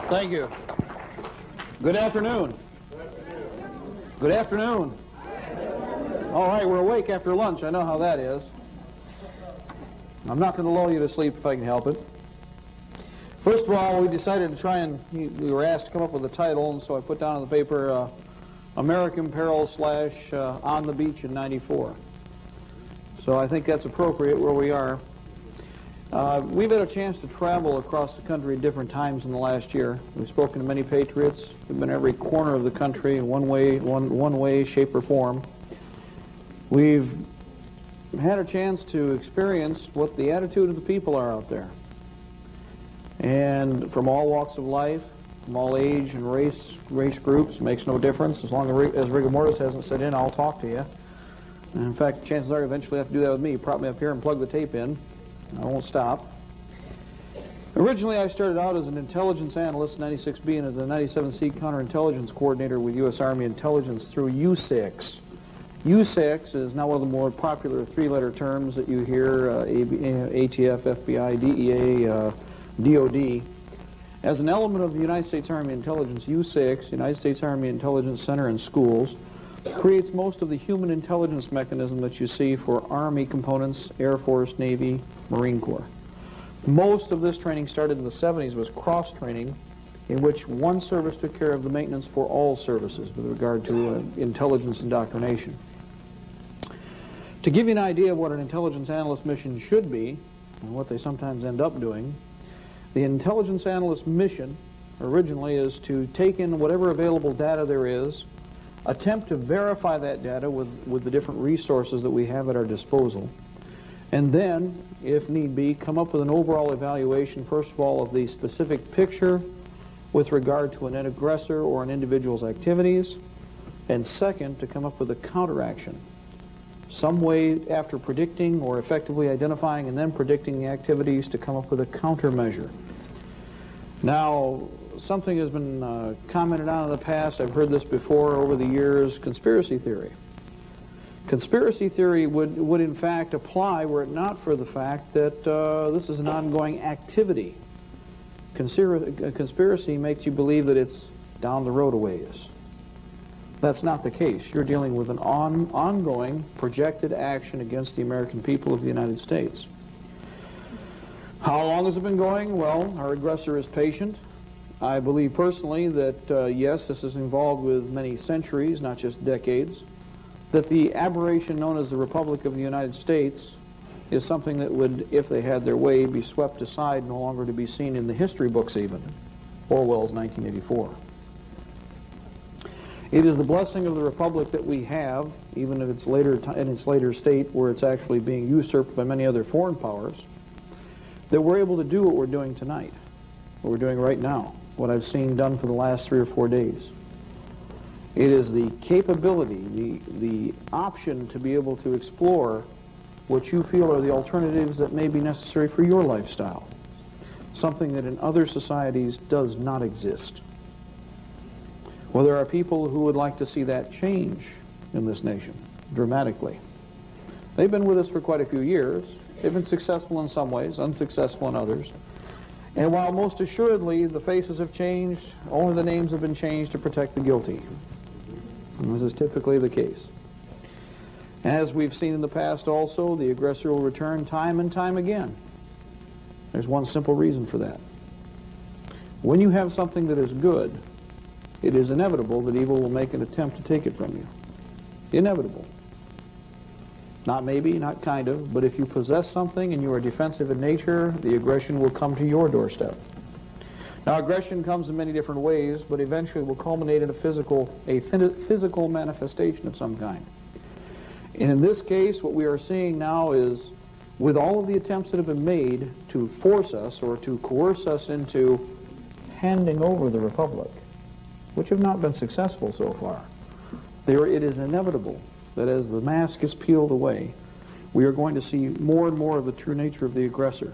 Thank you. Good afternoon. Good afternoon. All right, we're awake after lunch. I know how that is. I'm not going to lull you to sleep if I can help it. First of all, we decided to try and, we were asked to come up with a title, and so I put down on the paper, American Peril / On the Beach in '94. So I think that's appropriate where we are. We've had a chance to travel across the country at different times in the last year. We've spoken to many patriots. We've been every corner of the country in one way, shape, or form. We've had a chance to experience what the attitude of the people are out there. And from all walks of life, from all age and race groups, makes no difference. As long as rigor mortis hasn't set in, I'll talk to you. And in fact, chances are you eventually have to do that with me. Prop me up here and plug the tape in. I won't stop. Originally, I started out as an intelligence analyst, 96B, and as a 97C counterintelligence coordinator with U.S. Army Intelligence through U6. U6 is now one of the more popular three-letter terms that you hear, ATF, FBI, DEA, DOD. As an element of the United States Army Intelligence, U6, United States Army Intelligence Center and Schools, creates most of the human intelligence mechanism that you see for Army components, Air Force, Navy, Marine Corps. Most of this training started in the 70s, was cross-training, in which one service took care of the maintenance for all services with regard to intelligence indoctrination. To give you an idea of what an intelligence analyst mission should be, and what they sometimes end up doing, the intelligence analyst mission originally is to take in whatever available data there is, attempt to verify that data with the different resources that we have at our disposal, and then, if need be, come up with an overall evaluation, first of all, of the specific picture with regard to an aggressor or an individual's activities, and second, to come up with a counteraction. Some way after predicting or effectively identifying and then predicting the activities to come up with a countermeasure. Now, something has been commented on in the past, I've heard this before over the years, conspiracy theory. Conspiracy theory would in fact apply were it not for the fact that this is an ongoing activity. Conspiracy makes you believe that it's down the road a ways. That's not the case. You're dealing with an ongoing projected action against the American people of the United States. How long has it been going? Well, our aggressor is patient. I believe personally that, yes, this is involved with many centuries, not just decades, that the aberration known as the Republic of the United States is something that would, if they had their way, be swept aside, no longer to be seen in the history books even, Orwell's 1984. It is the blessing of the Republic that we have, even in its later state where it's actually being usurped by many other foreign powers, that we're able to do what we're doing tonight, what we're doing right now, what I've seen done for the last 3 or 4 days. It is the capability, the option to be able to explore what you feel are the alternatives that may be necessary for your lifestyle, something that in other societies does not exist. Well, there are people who would like to see that change in this nation dramatically. They've been with us for quite a few years. They've been successful in some ways, unsuccessful in others. And while most assuredly the faces have changed, only the names have been changed to protect the guilty. And this is typically the case. As we've seen in the past also, the aggressor will return time and time again. There's one simple reason for that. When you have something that is good, it is inevitable that evil will make an attempt to take it from you. Inevitable. Not maybe, not kind of, but if you possess something and you are defensive in nature, the aggression will come to your doorstep. Now, aggression comes in many different ways, but eventually will culminate in a physical manifestation of some kind. And in this case, what we are seeing now is, with all of the attempts that have been made to force us or to coerce us into handing over the Republic, which have not been successful so far, it is inevitable that as the mask is peeled away, we are going to see more and more of the true nature of the aggressor.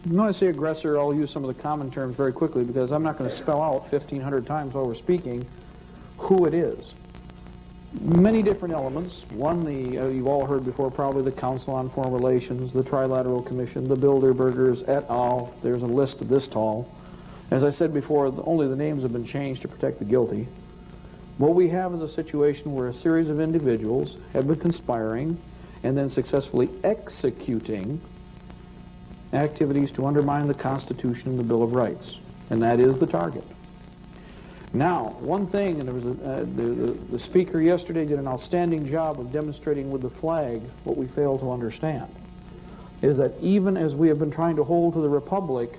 When I say aggressor, I'll use some of the common terms very quickly because I'm not going to spell out 1,500 times while we're speaking who it is. Many different elements. One, you've all heard before probably, the Council on Foreign Relations, the Trilateral Commission, the Bilderbergers, et al. There's a list of this tall. As I said before, only the names have been changed to protect the guilty. What we have is a situation where a series of individuals have been conspiring and then successfully executing activities to undermine the Constitution and the Bill of Rights. And that is the target. Now, one thing, and there was the speaker yesterday did an outstanding job of demonstrating with the flag what we fail to understand, is that even as we have been trying to hold to the Republic,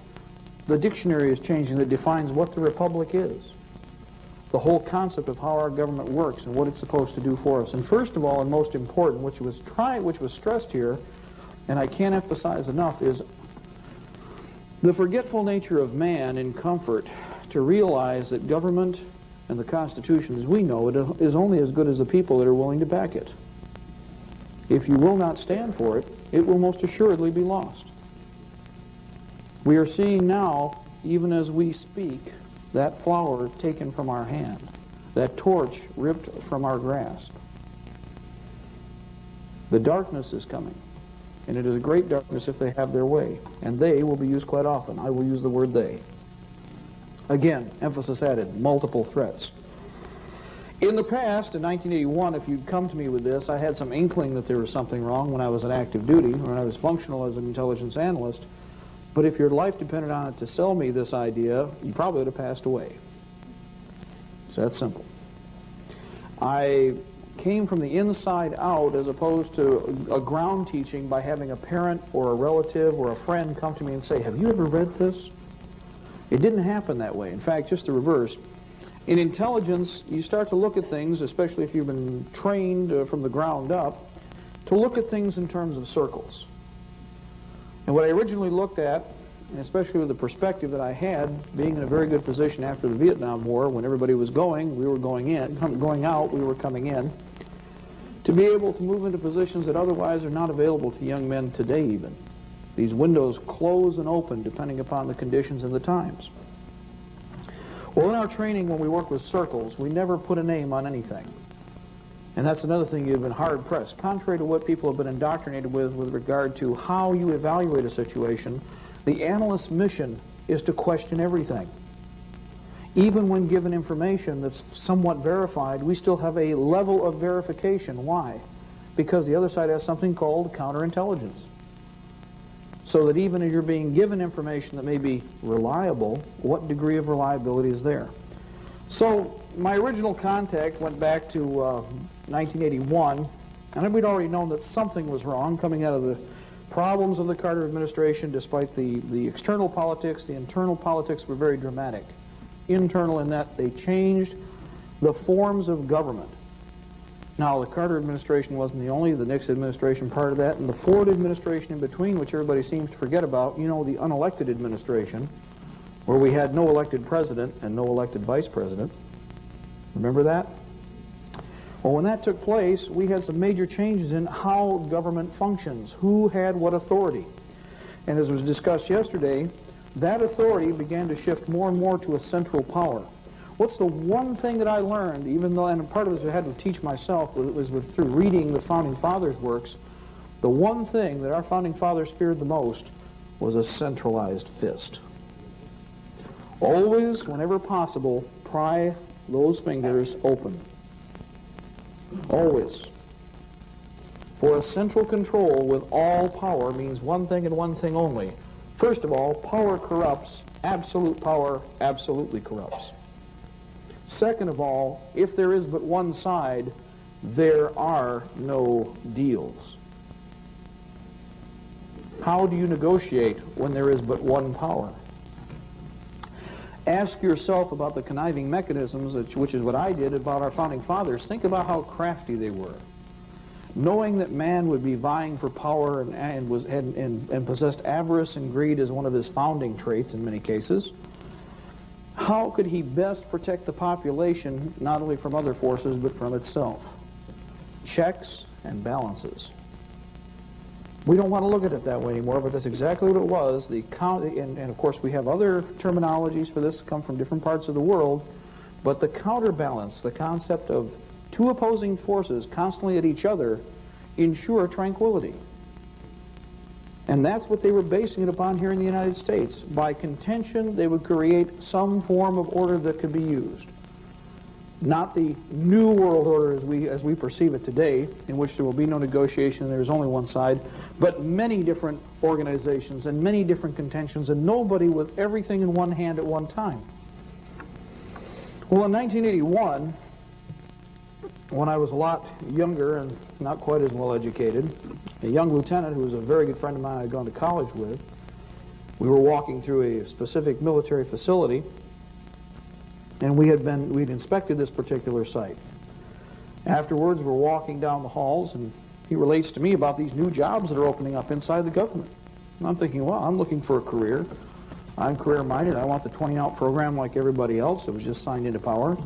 the dictionary is changing that defines what the Republic is. The whole concept of how our government works and what it's supposed to do for us. And first of all, and most important, which was stressed here, and I can't emphasize enough, is the forgetful nature of man in comfort to realize that government and the Constitution, as we know it, is only as good as the people that are willing to back it. If you will not stand for it, it will most assuredly be lost. We are seeing now, even as we speak, that flower taken from our hand, that torch ripped from our grasp. The darkness is coming, and it is a great darkness if they have their way, and they will be used quite often. I will use the word they. Again, emphasis added, multiple threats. In the past, in 1981, if you'd come to me with this, I had some inkling that there was something wrong when I was on active duty, or when I was functional as an intelligence analyst. But if your life depended on it to sell me this idea, you probably would have passed away. It's that simple. I came from the inside out as opposed to a ground teaching by having a parent or a relative or a friend come to me and say, "Have you ever read this?" It didn't happen that way. In fact, just the reverse. In intelligence, you start to look at things, especially if you've been trained from the ground up, to look at things in terms of circles. And what I originally looked at, and especially with the perspective that I had, being in a very good position after the Vietnam War, when everybody was going, we were going out, we were coming in, to be able to move into positions that otherwise are not available to young men today even. These windows close and open depending upon the conditions and the times. Well, in our training, when we work with circles, we never put a name on anything. And that's another thing you've been hard-pressed. Contrary to what people have been indoctrinated with regard to how you evaluate a situation, the analyst's mission is to question everything. Even when given information that's somewhat verified, we still have a level of verification. Why? Because the other side has something called counterintelligence. So that even as you're being given information that may be reliable, what degree of reliability is there? So my original contact went back to 1981, and we'd already known that something was wrong coming out of the problems of the Carter administration. Despite the external politics, the internal politics were very dramatic. Internal in that they changed the forms of government. Now, the Carter administration wasn't the only, the Nixon administration part of that, and the Ford administration in between, which everybody seems to forget about, the unelected administration, where we had no elected president and no elected vice president. Remember that? Well, when that took place, we had some major changes in how government functions, who had what authority. And as was discussed yesterday, that authority began to shift more and more to a central power. What's the one thing that I learned, even though, and part of this I had to teach myself, was through reading the Founding Fathers' works, the one thing that our Founding Fathers feared the most was a centralized fist. Always, whenever possible, pry those fingers open. Always. For a central control with all power means one thing and one thing only. First of all, power corrupts. Absolute power absolutely corrupts. Second of all, if there is but one side, there are no deals. How do you negotiate when there is but one power? Ask yourself about the conniving mechanisms, which is what I did about our Founding Fathers. Think about how crafty they were. Knowing that man would be vying for power and possessed avarice and greed as one of his founding traits in many cases, how could he best protect the population not only from other forces but from itself? Checks and balances. We don't want to look at it that way anymore, but that's exactly what it was. And of course we have other terminologies for this that come from different parts of the world, but the counterbalance, the concept of two opposing forces constantly at each other, ensure tranquility. And that's what they were basing it upon here in the United States. By contention, they would create some form of order that could be used. Not the new world order as we perceive it today, in which there will be no negotiation and there's only one side, but many different organizations and many different contentions, and nobody with everything in one hand at one time. Well, in 1981, when I was a lot younger and not quite as well educated, a young lieutenant who was a very good friend of mine I had gone to college with, we were walking through a specific military facility, and we'd inspected this particular site. Afterwards, we're walking down the halls, and he relates to me about these new jobs that are opening up inside the government. And I'm thinking, well, I'm looking for a career. I'm career-minded. I want the 20-out program like everybody else that was just signed into power.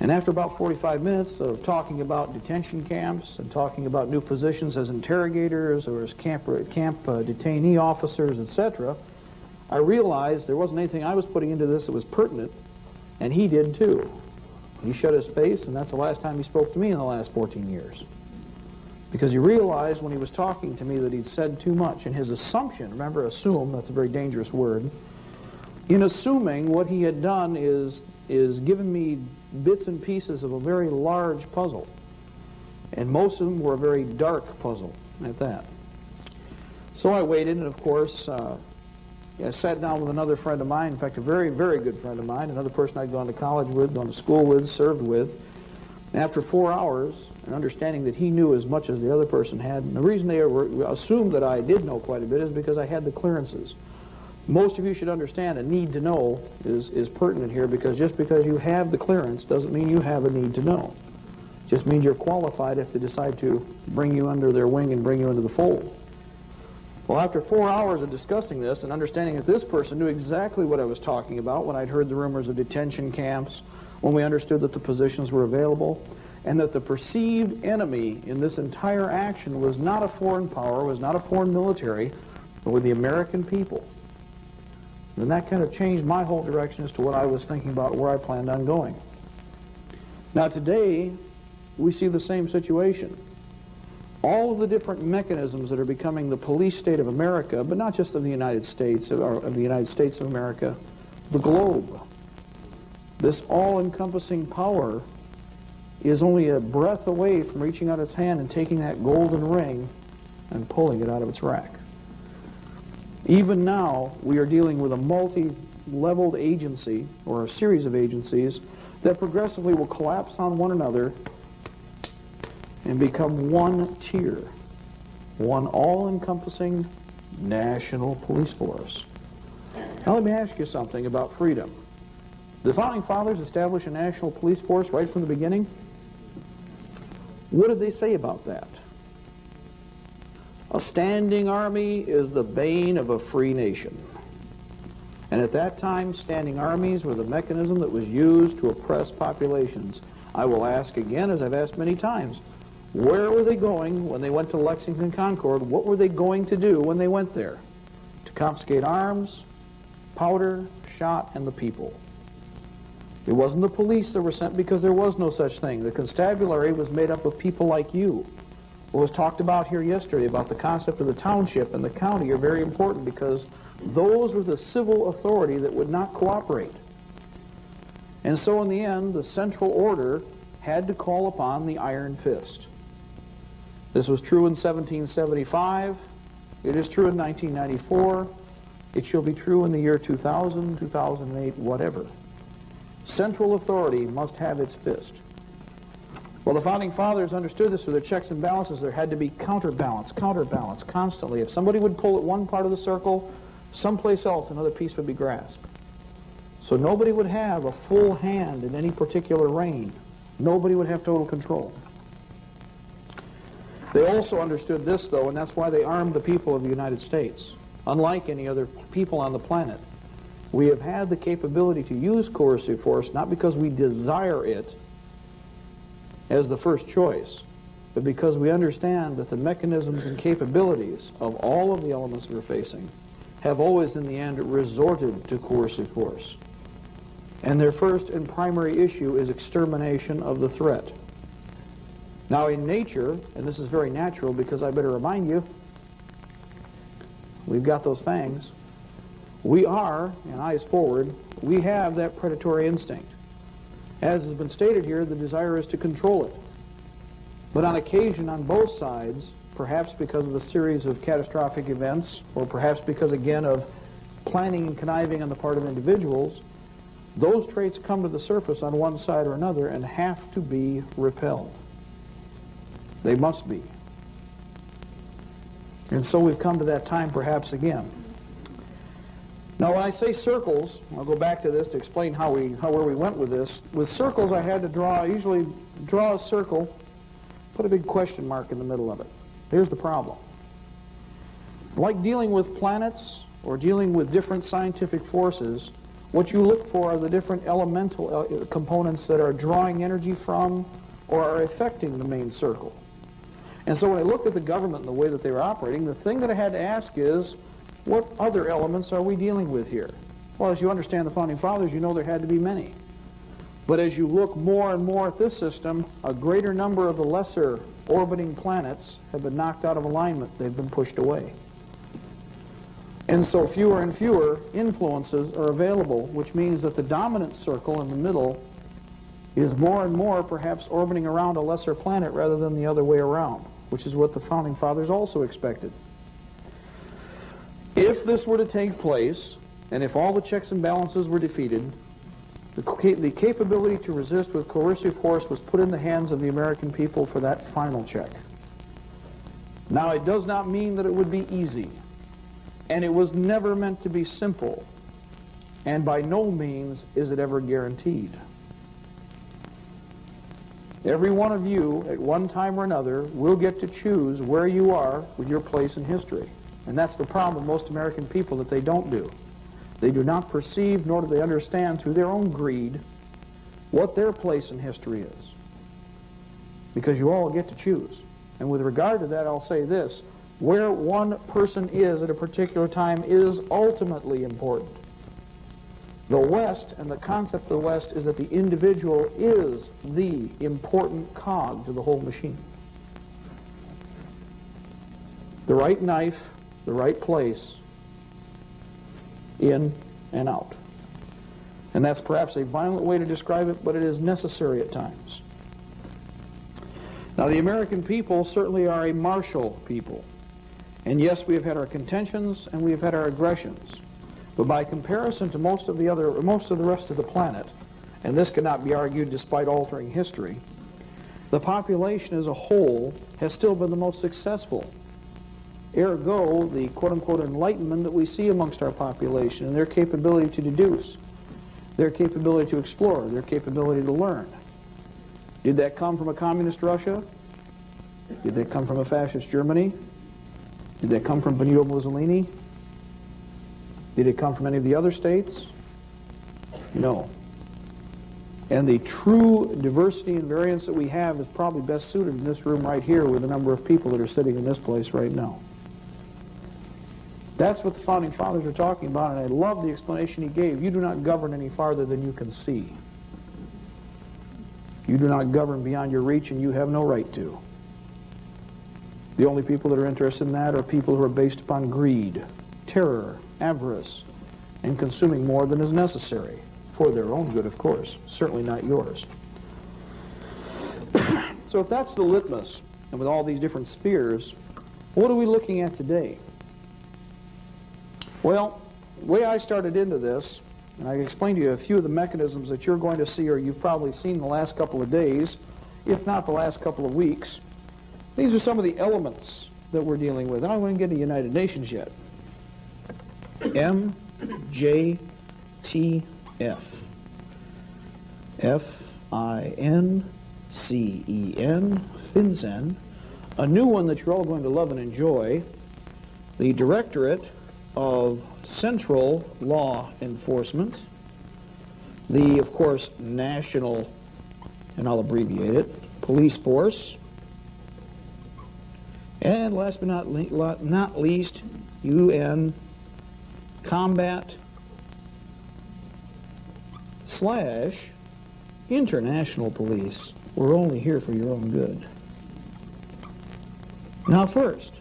And after about 45 minutes of talking about detention camps and talking about new positions as interrogators or as camp detainee officers, etc., I realized there wasn't anything I was putting into this that was pertinent, and he did too. He shut his face, and that's the last time he spoke to me in the last 14 years. Because he realized when he was talking to me that he'd said too much, and his assumption, remember assume, that's a very dangerous word, in assuming what he had done is given me bits and pieces of a very large puzzle. And most of them were a very dark puzzle at that. So I waited, and of course, I sat down with another friend of mine, in fact, a very, very good friend of mine, another person I'd gone to college with, gone to school with, served with. And after 4 hours, and understanding that he knew as much as the other person had, and the reason they assumed that I did know quite a bit is because I had the clearances. Most of you should understand a need to know is pertinent here, because just because you have the clearance doesn't mean you have a need to know. It just means you're qualified if they decide to bring you under their wing and bring you into the fold. Well, after 4 hours of discussing this and understanding that this person knew exactly what I was talking about when I'd heard the rumors of detention camps, when we understood that the positions were available, and that the perceived enemy in this entire action was not a foreign power, was not a foreign military, but were the American people. And that kind of changed my whole direction as to what I was thinking about, where I planned on going. Now today, we see the same situation. All of the different mechanisms that are becoming the police state of America, but not just of the United States, of the United States of America, the globe. This all-encompassing power is only a breath away from reaching out its hand and taking that golden ring and pulling it out of its rack. Even now, we are dealing with a multi-leveled agency, or a series of agencies, that progressively will collapse on one another and become one tier, one all-encompassing national police force. Now let me ask you something about freedom. The Founding Fathers established a national police force right from the beginning. What did they say about that? A standing army is the bane of a free nation. And at that time, standing armies were the mechanism that was used to oppress populations. I will ask again, as I've asked many times, where were they going when they went to Lexington Concord? What were they going to do when they went there? To confiscate arms, powder, shot, and the people. It wasn't the police that were sent because there was no such thing. The constabulary was made up of people like you. What was talked about here yesterday about the concept of the township and the county are very important, because those were the civil authority that would not cooperate. And so in the end, the central order had to call upon the iron fist. This was true in 1775. It is true in 1994. It shall be true in the year 2000, 2008, whatever. Central authority must have its fist. Well, the Founding Fathers understood this with their checks and balances. There had to be counterbalance constantly. If somebody would pull at one part of the circle, someplace else another piece would be grasped. So nobody would have a full hand in any particular reign. Nobody would have total control. They also understood this, though, and that's why they armed the people of the United States. Unlike any other people on the planet, we have had the capability to use coercive force, not because we desire it as the first choice, but because we understand that the mechanisms and capabilities of all of the elements we're facing have always, in the end, resorted to coercive force. And their first and primary issue is extermination of the threat. Now in nature, and this is very natural because I better remind you, we've got those fangs. We are, and eyes forward, we have that predatory instinct. As has been stated here, the desire is to control it. But on occasion, on both sides, perhaps because of a series of catastrophic events, or perhaps because, again, of planning and conniving on the part of individuals, those traits come to the surface on one side or another and have to be repelled. They must be. And so we've come to that time perhaps again. Now when I say circles, I'll go back to this to explain where we went with this. With circles I had to usually draw a circle, put a big question mark in the middle of it. Here's the problem. Like dealing with planets or dealing with different scientific forces, what you look for are the different elemental components that are drawing energy from or are affecting the main circle. And so when I looked at the government and the way that they were operating, the thing that I had to ask is, what other elements are we dealing with here? Well, as you understand the Founding Fathers, you know there had to be many. But as you look more and more at this system, a greater number of the lesser orbiting planets have been knocked out of alignment. They've been pushed away. And so fewer and fewer influences are available, which means that the dominant circle in the middle is more and more perhaps orbiting around a lesser planet rather than the other way around, which is what the Founding Fathers also expected. If this were to take place, and if all the checks and balances were defeated, the capability to resist with coercive force was put in the hands of the American people for that final check. Now, it does not mean that it would be easy, and it was never meant to be simple, and by no means is it ever guaranteed. Every one of you, at one time or another, will get to choose where you are with your place in history. And that's the problem with most American people, that they don't do. They do not perceive, nor do they understand through their own greed, what their place in history is. Because you all get to choose. And with regard to that, I'll say this. Where one person is at a particular time is ultimately important. The West, and the concept of the West, is that the individual is the important cog to the whole machine. The right knife, the right place, in and out. And that's perhaps a violent way to describe it, but it is necessary at times. Now, the American people certainly are a martial people. And yes, we have had our contentions and we have had our aggressions. But by comparison to most of the rest of the planet, and this cannot be argued despite altering history, the population as a whole has still been the most successful. Ergo, the quote-unquote enlightenment that we see amongst our population and their capability to deduce, their capability to explore, their capability to learn. Did that come from a communist Russia? Did that come from a fascist Germany? Did that come from Benito Mussolini? Did it come from any of the other states? No. And the true diversity and variance that we have is probably best suited in this room right here with the number of people that are sitting in this place right now. That's what the Founding Fathers were talking about, and I love the explanation he gave. You do not govern any farther than you can see. You do not govern beyond your reach, and you have no right to. The only people that are interested in that are people who are based upon greed, terror, avarice, and consuming more than is necessary. For their own good, of course. Certainly not yours. So if that's the litmus, and with all these different spheres, what are we looking at today? Well, the way I started into this, and I explained to you a few of the mechanisms that you're going to see, or you've probably seen the last couple of days, if not the last couple of weeks. These are some of the elements that we're dealing with. And I won't get to United Nations yet. MJTF. FINCEN, FinCEN, a new one that you're all going to love and enjoy, the Directorate of Central Law Enforcement, the, of course, National, and I'll abbreviate it, Police Force, and last but not least, UN Combat / International Police. We're only here for your own good. Now first,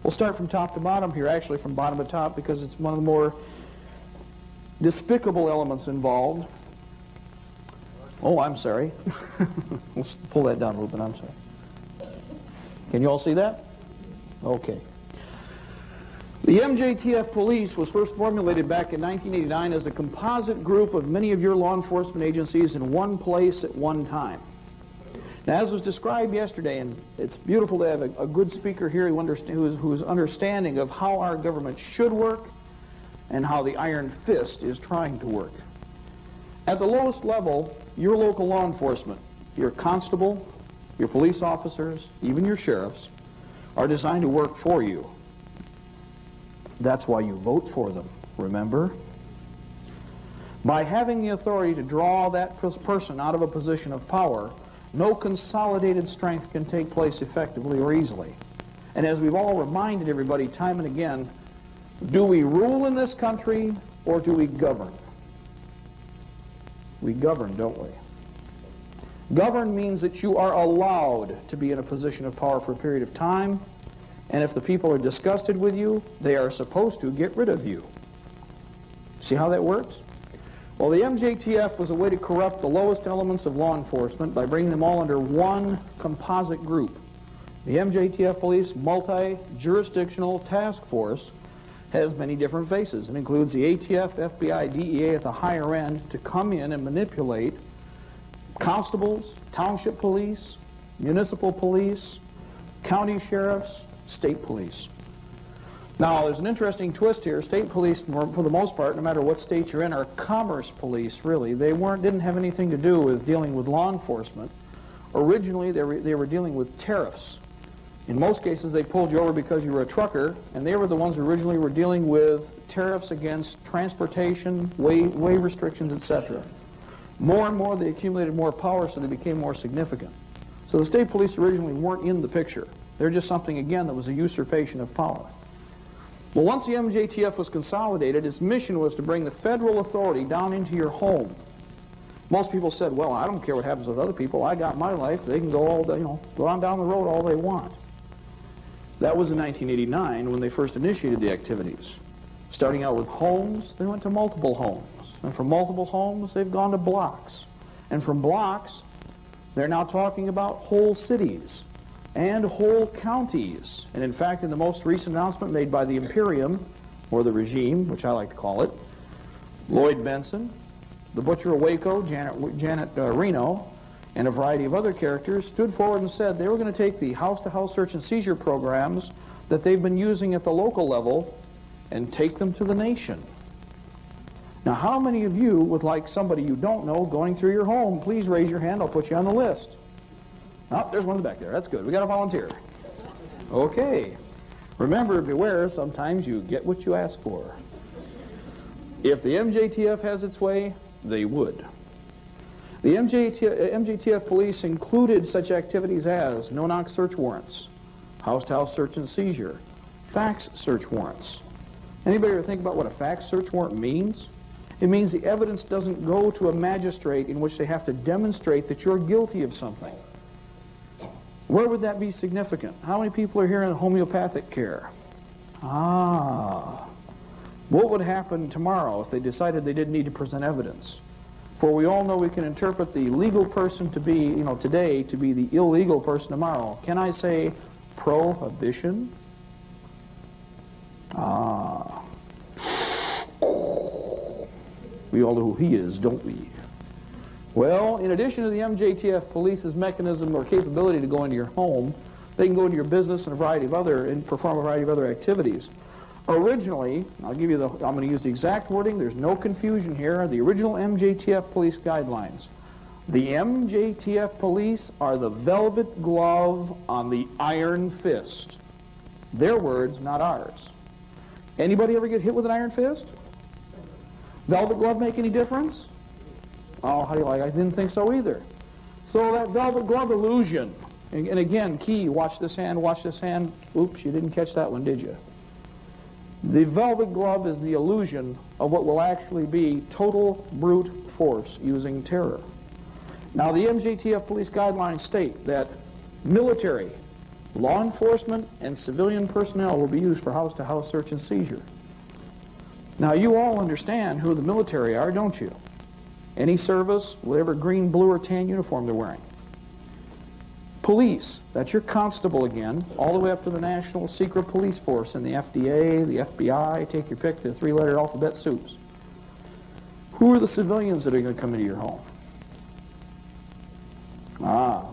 We'll start from top to bottom here, actually from bottom to top, because it's one of the more despicable elements involved. Oh, I'm sorry. Let's pull that down a little bit. I'm sorry. Can you all see that? Okay. The MJTF police was first formulated back in 1989 as a composite group of many of your law enforcement agencies in one place at one time. Now, as was described yesterday, and it's beautiful to have a good speaker here who's understanding of how our government should work and how the iron fist is trying to work. At the lowest level, your local law enforcement, your constable, your police officers, even your sheriffs, are designed to work for you. That's why you vote for them, remember? By having the authority to draw that person out of a position of power, no consolidated strength can take place effectively or easily. And as we've all reminded everybody time and again, do we rule in this country or do we govern? We govern, don't we? Govern means that you are allowed to be in a position of power for a period of time, and if the people are disgusted with you, they are supposed to get rid of you. See how that works? Well, the MJTF was a way to corrupt the lowest elements of law enforcement by bringing them all under one composite group. The MJTF Police Multi-Jurisdictional Task Force has many different faces. It includes the ATF, FBI, DEA at the higher end to come in and manipulate constables, township police, municipal police, county sheriffs, state police. Now, there's an interesting twist here. State police, for the most part, no matter what state you're in, are commerce police, really. They didn't have anything to do with dealing with law enforcement. Originally, they were dealing with tariffs. In most cases, they pulled you over because you were a trucker, and they were the ones who originally were dealing with tariffs against transportation, weight restrictions, etc. More and more, they accumulated more power, so they became more significant. So the state police originally weren't in the picture. They're just something, again, that was a usurpation of power. Well, once the MJTF was consolidated, its mission was to bring the federal authority down into your home. Most people said, well, I don't care what happens with other people. I got my life. They can go go on down the road all they want. That was in 1989 when they first initiated the activities. Starting out with homes, they went to multiple homes. And from multiple homes, they've gone to blocks. And from blocks, they're now talking about whole cities and whole counties. And in fact, in the most recent announcement made by the Imperium, or the regime, which I like to call it, Lloyd Benson, the Butcher of Waco, Janet Reno, and a variety of other characters stood forward and said they were going to take the house-to-house search and seizure programs that they've been using at the local level and take them to the nation. Now, how many of you would like somebody you don't know going through your home? Please raise your hand. I'll put you on the list. Oh, there's one in the back there. That's good. We got a volunteer. Okay. Remember, beware, sometimes you get what you ask for. If the MJTF has its way, they would. The MJTF police included such activities as no-knock search warrants, house-to-house search and seizure, fax search warrants. Anybody ever think about what a fax search warrant means? It means the evidence doesn't go to a magistrate in which they have to demonstrate that you're guilty of something. Where would that be significant? How many people are here in homeopathic care? What would happen tomorrow if they decided they didn't need to present evidence? For we all know we can interpret the legal person to be, today, to be the illegal person tomorrow. Can I say prohibition? We all know who he is, don't we? Well, in addition to the MJTF police's mechanism or capability to go into your home, they can go into your business and perform a variety of other activities. Originally, I'm going to use the exact wording, there's no confusion here, the original MJTF police guidelines. The MJTF police are the velvet glove on the iron fist. Their words, not ours. Anybody ever get hit with an iron fist? Velvet glove make any difference? Oh, how do you like? I didn't think so either. So that velvet glove illusion, and again, key, watch this hand, watch this hand. Oops, you didn't catch that one, did you? The velvet glove is the illusion of what will actually be total brute force using terror. Now, the MJTF police guidelines state that military, law enforcement and civilian personnel will be used for house-to-house search and seizure. Now, you all understand who the military are, don't you? Any service, whatever green, blue, or tan uniform they're wearing. Police, that's your constable again, all the way up to the National Secret Police Force and the FDA, the FBI, take your pick, the three-letter alphabet soups. Who are the civilians that are going to come into your home?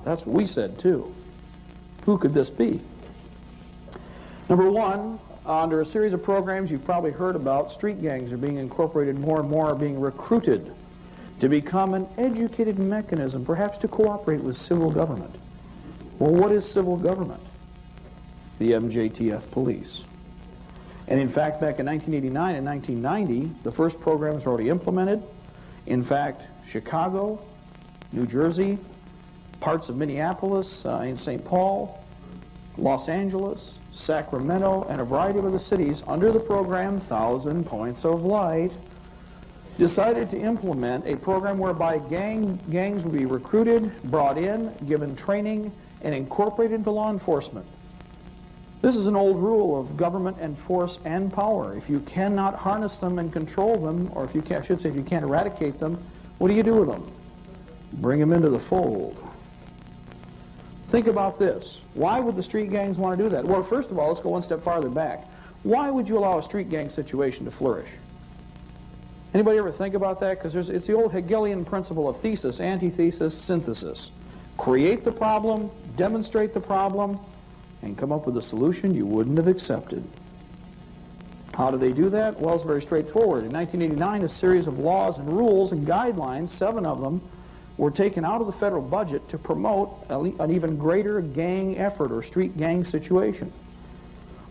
That's what we said too. Who could this be? Number one, under a series of programs you've probably heard about, street gangs are being incorporated more and more, are being recruited to become an educated mechanism, perhaps to cooperate with civil government. Well, what is civil government? The MJTF police. And in fact, back in 1989 and 1990, the first programs were already implemented. In fact, Chicago, New Jersey, parts of Minneapolis, in St. Paul, Los Angeles, Sacramento, and a variety of other cities under the program 1,000 Points of Light decided to implement a program whereby gangs would be recruited, brought in, given training, and incorporated into law enforcement. This is an old rule of government and force and power. If you cannot harness them and control them, or if you can't, I should say, if you can't eradicate them, what do you do with them? Bring them into the fold. Think about this. Why would the street gangs want to do that? Well, first of all, let's go one step farther back. Why would you allow a street gang situation to flourish? Anybody ever think about that? Because it's the old Hegelian principle of thesis, antithesis, synthesis. Create the problem, demonstrate the problem, and come up with a solution you wouldn't have accepted. How do they do that? Well, it's very straightforward. In 1989, a series of laws and rules and guidelines, 7 of them, were taken out of the federal budget to promote an even greater gang effort or street gang situation.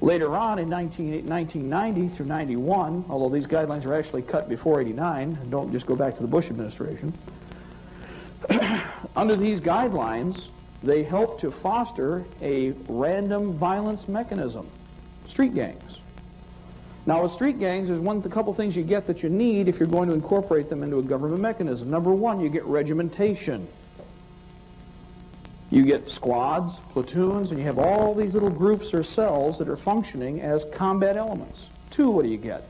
Later on, in 1990 through 91, although these guidelines were actually cut before 89, don't just go back to the Bush administration, under these guidelines, they helped to foster a random violence mechanism, street gangs. Now, with street gangs, there's a couple things you get that you need if you're going to incorporate them into a government mechanism. Number one, you get regimentation. You get squads, platoons, and you have all these little groups or cells that are functioning as combat elements. 2, what do you get?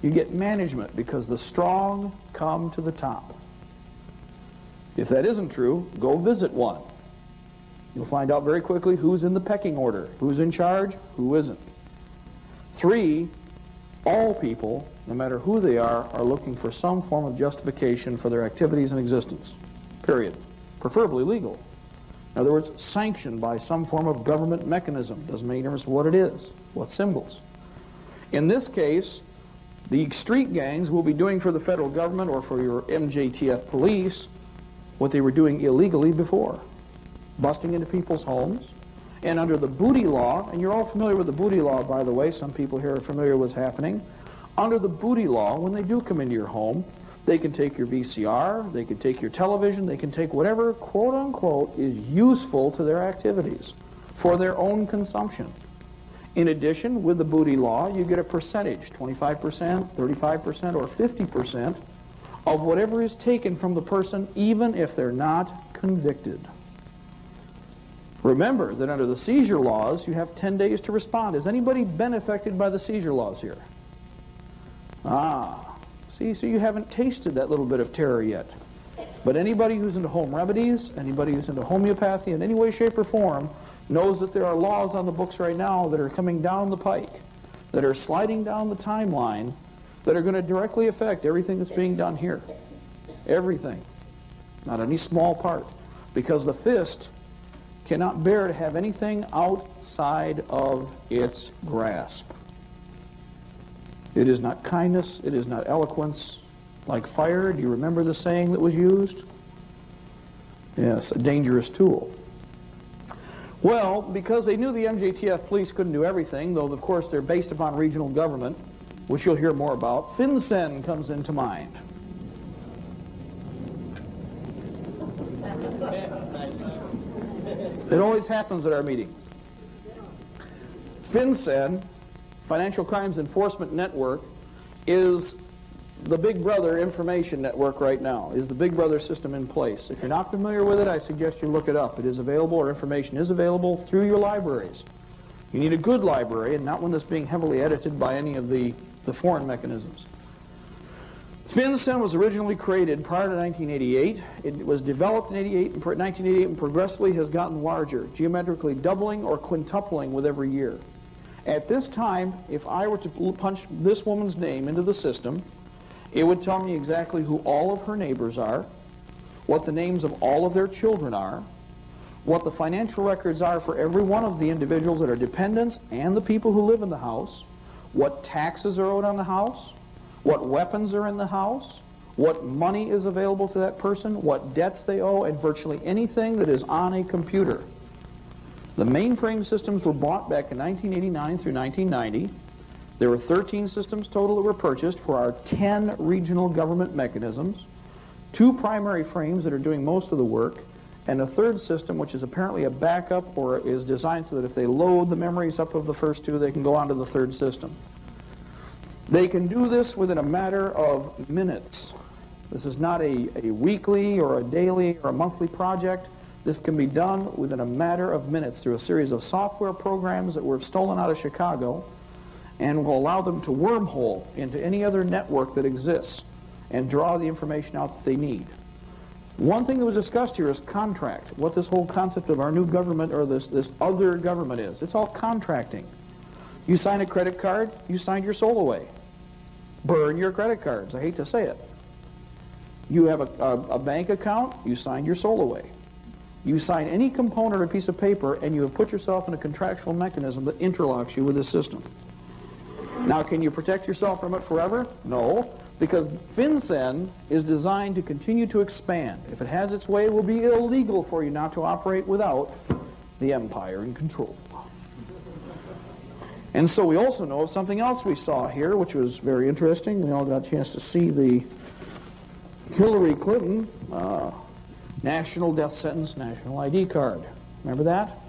You get management, because the strong come to the top. If that isn't true, go visit one. You'll find out very quickly who's in the pecking order, who's in charge, who isn't. 3, all people, no matter who they are looking for some form of justification for their activities and existence. Period. Preferably legal. In other words, sanctioned by some form of government mechanism. Doesn't make any difference what it is, what symbols. In this case, the street gangs will be doing for the federal government or for your MJTF police what they were doing illegally before. Busting into people's homes. And under the booty law, and you're all familiar with the booty law, by the way, some people here are familiar with what's happening. Under the booty law, when they do come into your home, they can take your VCR, they can take your television, they can take whatever, quote unquote, is useful to their activities for their own consumption. In addition, with the booty law, you get a percentage, 25%, 35%, or 50% of whatever is taken from the person, even if they're not convicted. Remember that under the seizure laws, you have 10 days to respond. Has anybody been affected by the seizure laws here? See, so you haven't tasted that little bit of terror yet. But anybody who's into home remedies, anybody who's into homeopathy in any way, shape, or form, knows that there are laws on the books right now that are coming down the pike, that are sliding down the timeline, that are going to directly affect everything that's being done here. Everything. Not any small part. Because the fist cannot bear to have anything outside of its grasp. It is not kindness, it is not eloquence. Like fire, do you remember the saying that was used? Yes, a dangerous tool. Well, because they knew the MJTF police couldn't do everything, though of course they're based upon regional government, which you'll hear more about, FinCEN comes into mind. It always happens at our meetings. FinCEN, Financial Crimes Enforcement Network, is the Big Brother information network right now? Is the Big Brother system in place? If you're not familiar with it, I suggest you look it up. It is available, or information is available through your libraries. You need a good library and not one that's being heavily edited by any of the foreign mechanisms. FinCEN was originally created prior to 1988. It was developed in 1988 and progressively has gotten larger, geometrically doubling or quintupling with every year. At this time, if I were to punch this woman's name into the system, it would tell me exactly who all of her neighbors are, what the names of all of their children are, what the financial records are for every one of the individuals that are dependents and the people who live in the house, what taxes are owed on the house, what weapons are in the house, what money is available to that person, what debts they owe, and virtually anything that is on a computer. The mainframe systems were bought back in 1989 through 1990. There were 13 systems total that were purchased for our 10 regional government mechanisms, 2 primary frames that are doing most of the work, and a third system which is apparently a backup or is designed so that if they load the memories up of the first 2, they can go on to the third system. They can do this within a matter of minutes. This is not a weekly or a daily or a monthly project. This can be done within a matter of minutes through a series of software programs that were stolen out of Chicago and will allow them to wormhole into any other network that exists and draw the information out that they need. One thing that was discussed here is contract, what this whole concept of our new government or this other government is. It's all contracting. You sign a credit card, you signed your soul away. Burn your credit cards. I hate to say it. You have a bank account, you signed your soul away. You sign any component or piece of paper and you have put yourself in a contractual mechanism that interlocks you with the system. Now, can you protect yourself from it forever? No, because FinCEN is designed to continue to expand. If it has its way, it will be illegal for you not to operate without the empire in control. And so we also know of something else we saw here, which was very interesting. We all got a chance to see the Hillary Clinton national death sentence, national ID card. Remember that?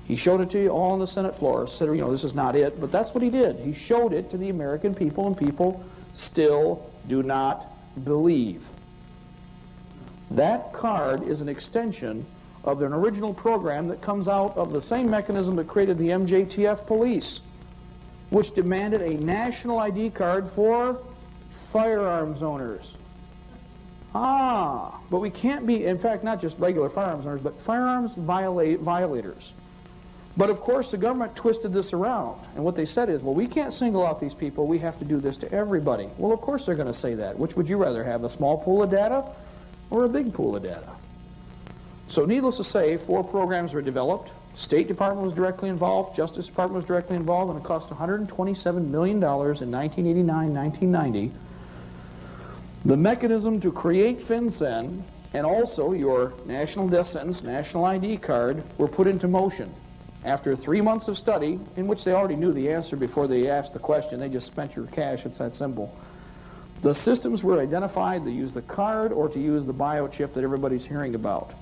He showed it to you all on the Senate floor. Said, this is not it, but that's what he did. He showed it to the American people, and people still do not believe. That card is an extension of an original program that comes out of the same mechanism that created the MJTF police, which demanded a national ID card for firearms owners. But we can't be, in fact, not just regular firearms owners, but firearms violators. But of course, the government twisted this around, and what they said is, well, we can't single out these people, we have to do this to everybody. Well, of course they're going to say that. Which would you rather have, a small pool of data or a big pool of data? So needless to say, 4 programs were developed. State Department was directly involved, Justice Department was directly involved, and it cost $127 million in 1989-1990. The mechanism to create FinCEN and also your national death sentence, national ID card were put into motion. After 3 months of study, in which they already knew the answer before they asked the question, they just spent your cash, it's that simple. The systems were identified to use the card or to use the biochip that everybody's hearing about.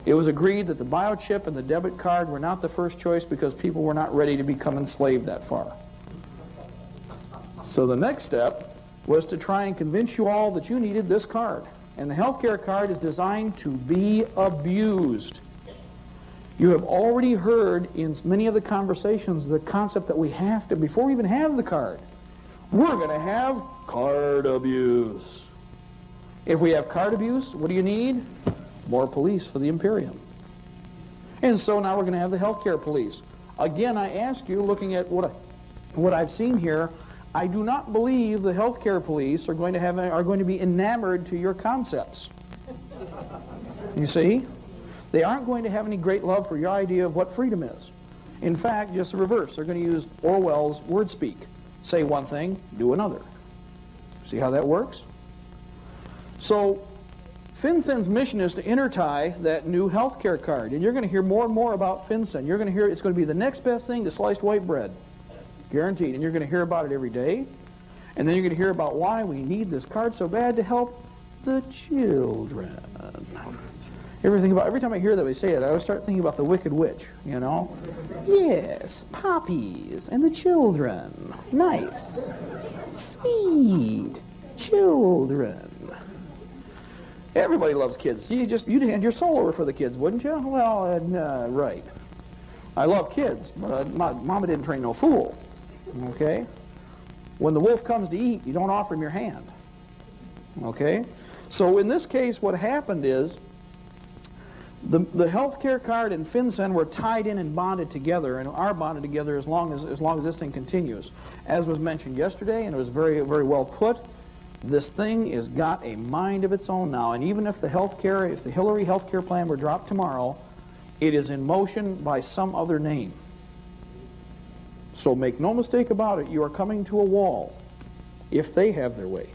It was agreed that the biochip and the debit card were not the first choice because people were not ready to become enslaved that far. So the next step was to try and convince you all that you needed this card. And the healthcare card is designed to be abused. You have already heard in many of the conversations the concept that we have to, before we even have the card, we're going to have card abuse. If we have card abuse, what do you need? More police for the Imperium. And so now we're going to have the healthcare police. Again, I ask you, looking at what I've seen here, I do not believe the healthcare police are going to be enamored to your concepts. You see? They aren't going to have any great love for your idea of what freedom is. In fact, just the reverse. They're going to use Orwell's word speak. Say one thing, do another. See how that works? So, FinCEN's mission is to intertie that new healthcare card. And you're going to hear more and more about FinCEN. You're going to hear it's going to be the next best thing to sliced white bread. Guaranteed. And you're going to hear about it every day. And then you're going to hear about why we need this card so bad to help the children. Every time I hear that we say it, I always start thinking about the Wicked Witch, you know? Yes, poppies and the children. Nice. Sweet. children. Everybody loves kids. You'd hand your soul over for the kids, wouldn't you? Well, right. I love kids, but Mama didn't train no fool. Okay? When the wolf comes to eat, you don't offer him your hand. Okay? So in this case, what happened is the health care card and FinCEN were tied in and bonded together, and are bonded together as long as this thing continues. As was mentioned yesterday, and it was very, very well put, this thing has got a mind of its own now, and even if the Hillary health care plan were dropped tomorrow, it is in motion by some other name. So make no mistake about it, you are coming to a wall if they have their way.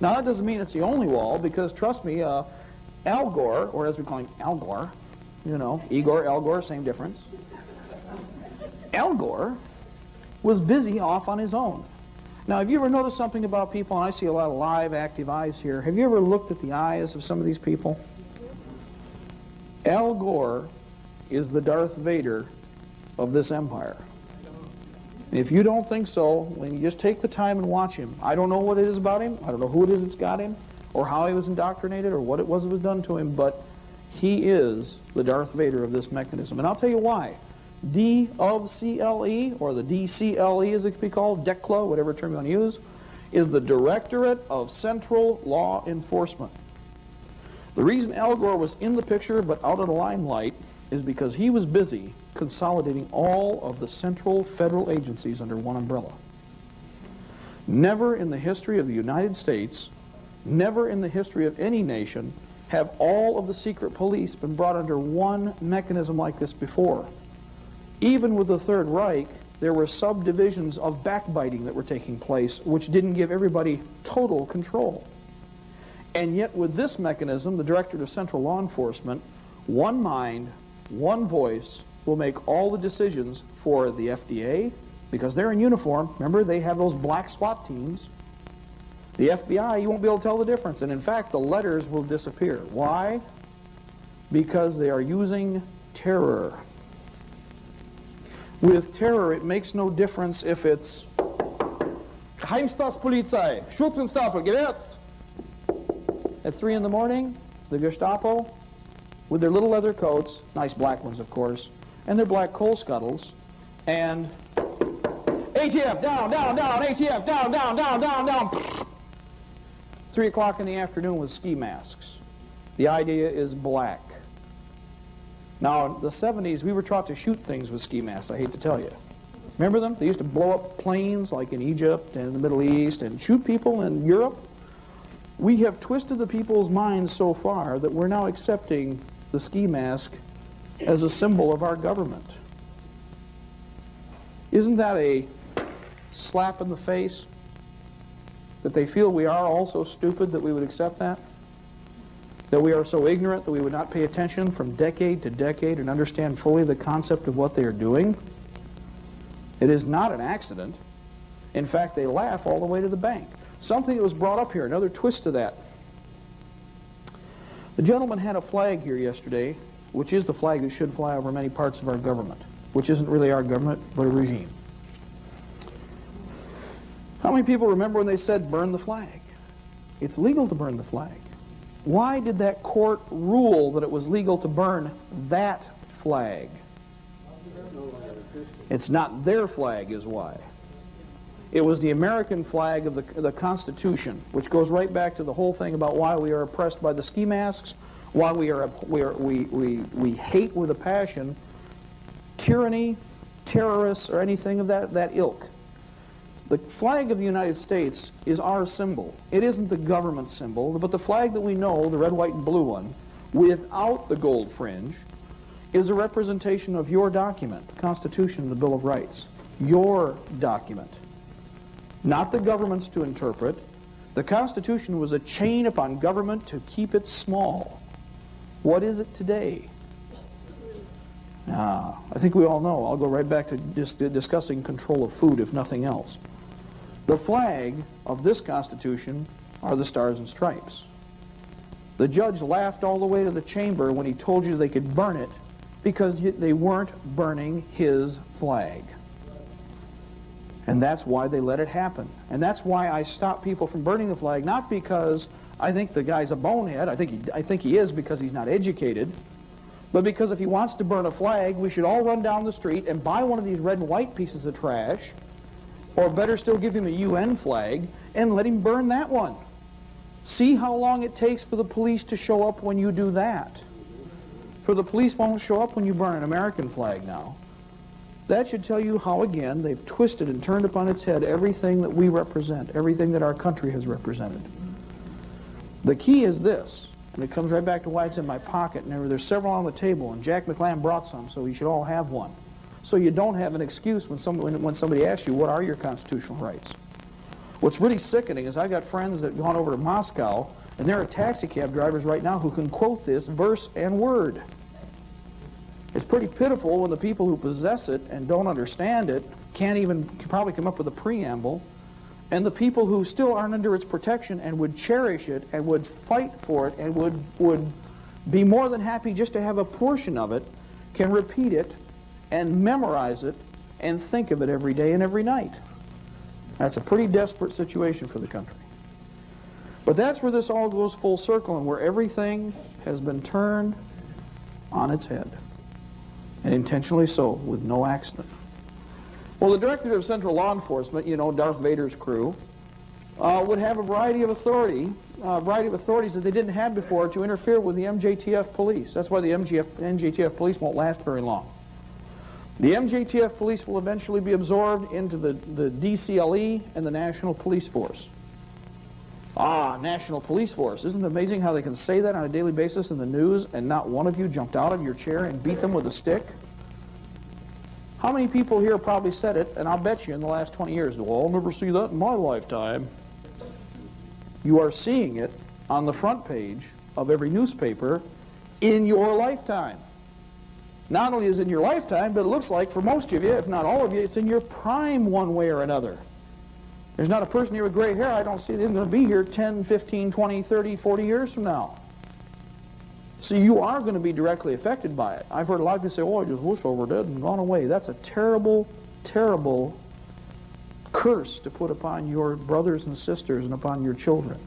Now that doesn't mean it's the only wall, because trust me, Al Gore, or as we call him, Al Gore, you know, Igor, Al Gore, same difference. Al Gore was busy off on his own. Now, have you ever noticed something about people, and I see a lot of live, active eyes here, have you ever looked at the eyes of some of these people? Al Gore is the Darth Vader of this empire. If you don't think so, then you just take the time and watch him. I don't know what it is about him. I don't know who it is that's got him, or how he was indoctrinated, or what it was that was done to him, but he is the Darth Vader of this mechanism. And I'll tell you why. D of CLE, or the DCLE as it could be called, DECLA, whatever term you want to use, is the Directorate of Central Law Enforcement. The reason Al Gore was in the picture but out of the limelight is because he was busy consolidating all of the central federal agencies under one umbrella. Never in the history of the United States, never in the history of any nation, have all of the secret police been brought under one mechanism like this before. Even with the Third Reich, there were subdivisions of backbiting that were taking place, which didn't give everybody total control. And yet with this mechanism, the Directorate of Central Law Enforcement, one mind, one voice will make all the decisions for the FDA, because they're in uniform. Remember, they have those black SWAT teams. The FBI, you won't be able to tell the difference. And in fact, the letters will disappear. Why? Because they are using terror. With terror, it makes no difference if it's Geheimstaatspolizei, Schutzstapel, Gesetz. At 3 in the morning, the Gestapo, with their little leather coats, nice black ones, of course, and their black coal scuttles, and ATF, down, down, down, ATF, down, down, down, down, down. 3 o'clock in the afternoon with ski masks. The idea is black. Now, in the 70s, we were taught to shoot things with ski masks, I hate to tell you. Remember them? They used to blow up planes like in Egypt and in the Middle East and shoot people in Europe. We have twisted the people's minds so far that we're now accepting the ski mask as a symbol of our government. Isn't that a slap in the face? That they feel we are all so stupid that we would accept that? That we are so ignorant that we would not pay attention from decade to decade and understand fully the concept of what they are doing? It is not an accident. In fact, they laugh all the way to the bank. Something that was brought up here, another twist to that. The gentleman had a flag here yesterday, which is the flag that should fly over many parts of our government, which isn't really our government, but a regime. How many people remember when they said, burn the flag? It's legal to burn the flag. Why did that court rule that it was legal to burn that flag? It's not their flag is why. It was the American flag of the Constitution, which goes right back to the whole thing about why we are oppressed by the ski masks, why we hate with a passion tyranny, terrorists, or anything of that ilk. The flag of the United States is our symbol. It isn't the government symbol, but the flag that we know, the red, white, and blue one, without the gold fringe, is a representation of your document, the Constitution and the Bill of Rights. Your document. Not the government's to interpret. The Constitution was a chain upon government to keep it small. What is it today? I think we all know. I'll go right back to discussing control of food, if nothing else. The flag of this Constitution are the Stars and Stripes. The judge laughed all the way to the chamber when he told you they could burn it because they weren't burning his flag. And that's why they let it happen. And that's why I stop people from burning the flag, not because I think the guy's a bonehead. I think he is because he's not educated. But because if he wants to burn a flag, we should all run down the street and buy one of these red and white pieces of trash, or better still, give him a UN flag and let him burn that one. See how long it takes for the police to show up when you do that. For the police won't show up when you burn an American flag now. That should tell you how, again, they've twisted and turned upon its head everything that we represent, everything that our country has represented. The key is this, and it comes right back to why it's in my pocket, and there's several on the table, and Jack McLam brought some, so we should all have one. So you don't have an excuse when somebody asks you, what are your constitutional rights? What's really sickening is I got friends that have gone over to Moscow, and there are taxi cab drivers right now who can quote this verse and word. It's pretty pitiful when the people who possess it and don't understand it can probably come up with a preamble, and the people who still aren't under its protection and would cherish it and would fight for it and would be more than happy just to have a portion of it can repeat it and memorize it and think of it every day and every night. That's a pretty desperate situation for the country. But that's where this all goes full circle and where everything has been turned on its head. And intentionally so, with no accident. Well, the Directorate of Central Law Enforcement, you know, Darth Vader's crew, would have a variety of authorities that they didn't have before to interfere with the MJTF police. That's why the MJTF police won't last very long. The MJTF police will eventually be absorbed into the DCLE and the National Police Force. National Police Force. Isn't it amazing how they can say that on a daily basis in the news and not one of you jumped out of your chair and beat them with a stick? How many people here probably said it, and I'll bet you in the last 20 years, well, I'll never see that in my lifetime. You are seeing it on the front page of every newspaper in your lifetime. Not only is it in your lifetime, but it looks like for most of you, if not all of you, it's in your prime one way or another. There's not a person here with gray hair, I don't see them going to be here 10, 15, 20, 30, 40 years from now. So you are going to be directly affected by it. I've heard a lot of people say, oh, I just wish I were dead and gone away. That's a terrible, terrible curse to put upon your brothers and sisters and upon your children.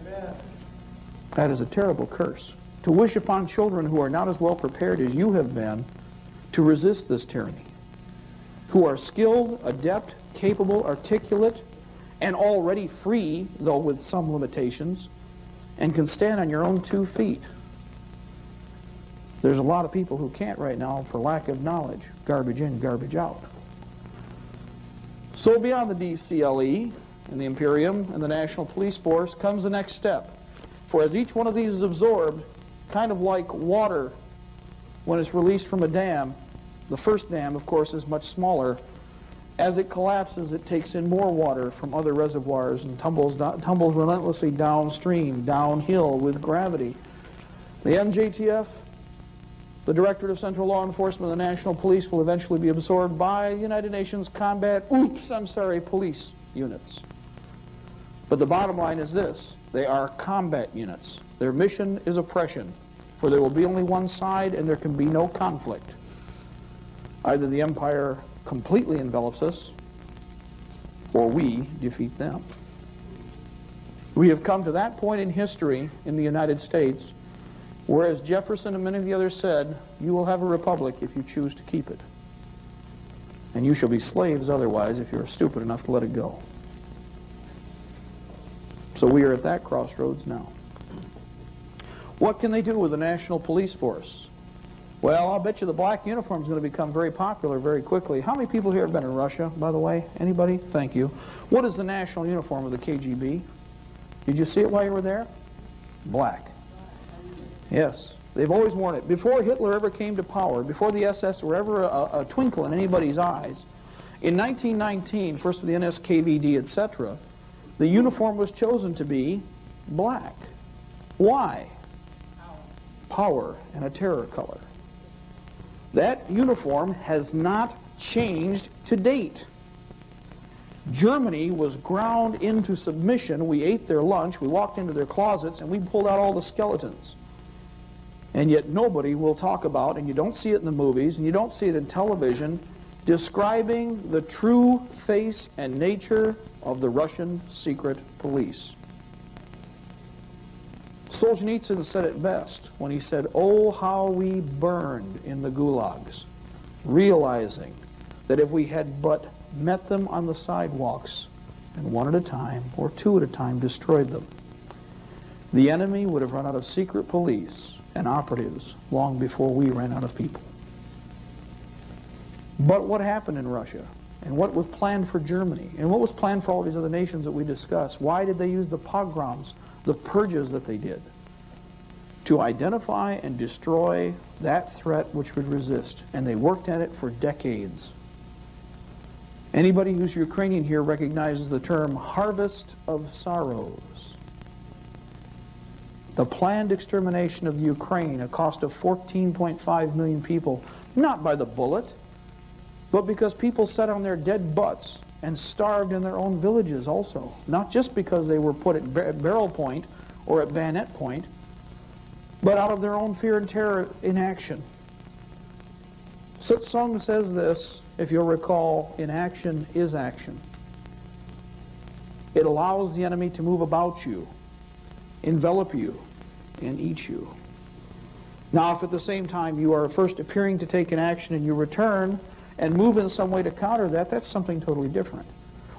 Amen. That is a terrible curse. To wish upon children who are not as well prepared as you have been to resist this tyranny, who are skilled, adept, capable, articulate, and already free, though with some limitations, and can stand on your own 2 feet. There's a lot of people who can't right now for lack of knowledge. Garbage in, garbage out. So beyond the DCLE and the Imperium and the National Police Force comes the next step. For as each one of these is absorbed, kind of like water when it's released from a dam, the first dam, of course, is much smaller. As it collapses, it takes in more water from other reservoirs and tumbles relentlessly downstream, downhill with gravity. The MJTF, the Directorate of Central Law Enforcement, and the National Police will eventually be absorbed by the United Nations police units. But the bottom line is this: they are combat units. Their mission is oppression, for there will be only one side and there can be no conflict. Either the empire completely envelops us, or we defeat them. We have come to that point in history in the United States where, as Jefferson and many of the others said, you will have a republic if you choose to keep it. And you shall be slaves otherwise if you're stupid enough to let it go. So we are at that crossroads now. What can they do with the National Police Force? Well, I'll bet you the black uniform is going to become very popular very quickly. How many people here have been in Russia, by the way? Anybody? Thank you. What is the national uniform of the KGB? Did you see it while you were there? Black. Yes, they've always worn it. Before Hitler ever came to power, before the SS were ever a twinkle in anybody's eyes, in 1919, first with the NSKVD, etc., the uniform was chosen to be black. Why? Power and a terror color. That uniform has not changed to date. Germany was ground into submission. We ate their lunch, we walked into their closets, and we pulled out all the skeletons. And yet nobody will talk about, and you don't see it in the movies, and you don't see it in television, describing the true face and nature of the Russian secret police. Solzhenitsyn said it best when he said, "Oh, how we burned in the gulags, realizing that if we had but met them on the sidewalks and one at a time or two at a time destroyed them, the enemy would have run out of secret police and operatives long before we ran out of people." But what happened in Russia, and what was planned for Germany, and what was planned for all these other nations that we discussed? Why did they use the pogroms, the purges that they did? To identify and destroy that threat which would resist. And they worked at it for decades. Anybody who's Ukrainian here recognizes the term harvest of sorrows. The planned extermination of Ukraine, a cost of 14.5 million people, not by the bullet, but because people sat on their dead butts and starved in their own villages also. Not just because they were put at barrel point or at bayonet point, but out of their own fear and terror in action. Sung says this, if you'll recall, inaction is action. It allows the enemy to move about you, envelop you, and eat you. Now, if at the same time you are first appearing to take an action and you return and move in some way to counter that, that's something totally different.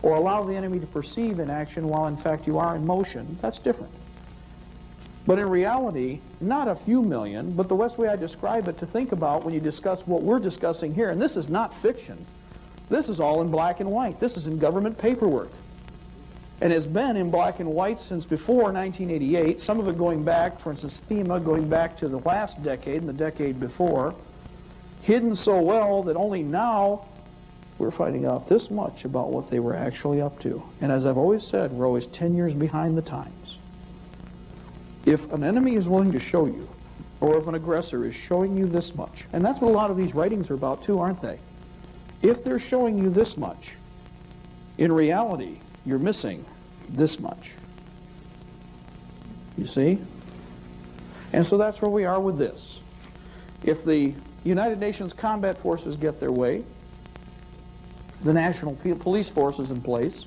Or allow the enemy to perceive inaction while in fact you are in motion, that's different. But in reality, not a few million, but the best way I describe it to think about when you discuss what we're discussing here, and this is not fiction, this is all in black and white, this is in government paperwork. And has been in black and white since before 1988, some of it going back, for instance, FEMA going back to the last decade and the decade before, hidden so well that only now we're finding out this much about what they were actually up to. And as I've always said, we're always 10 years behind the times. If an enemy is willing to show you, or if an aggressor is showing you this much, and that's what a lot of these writings are about too, aren't they? If they're showing you this much, in reality, you're missing this much. You see? And so that's where we are with this. If the United Nations combat forces get their way, the national police force is in place,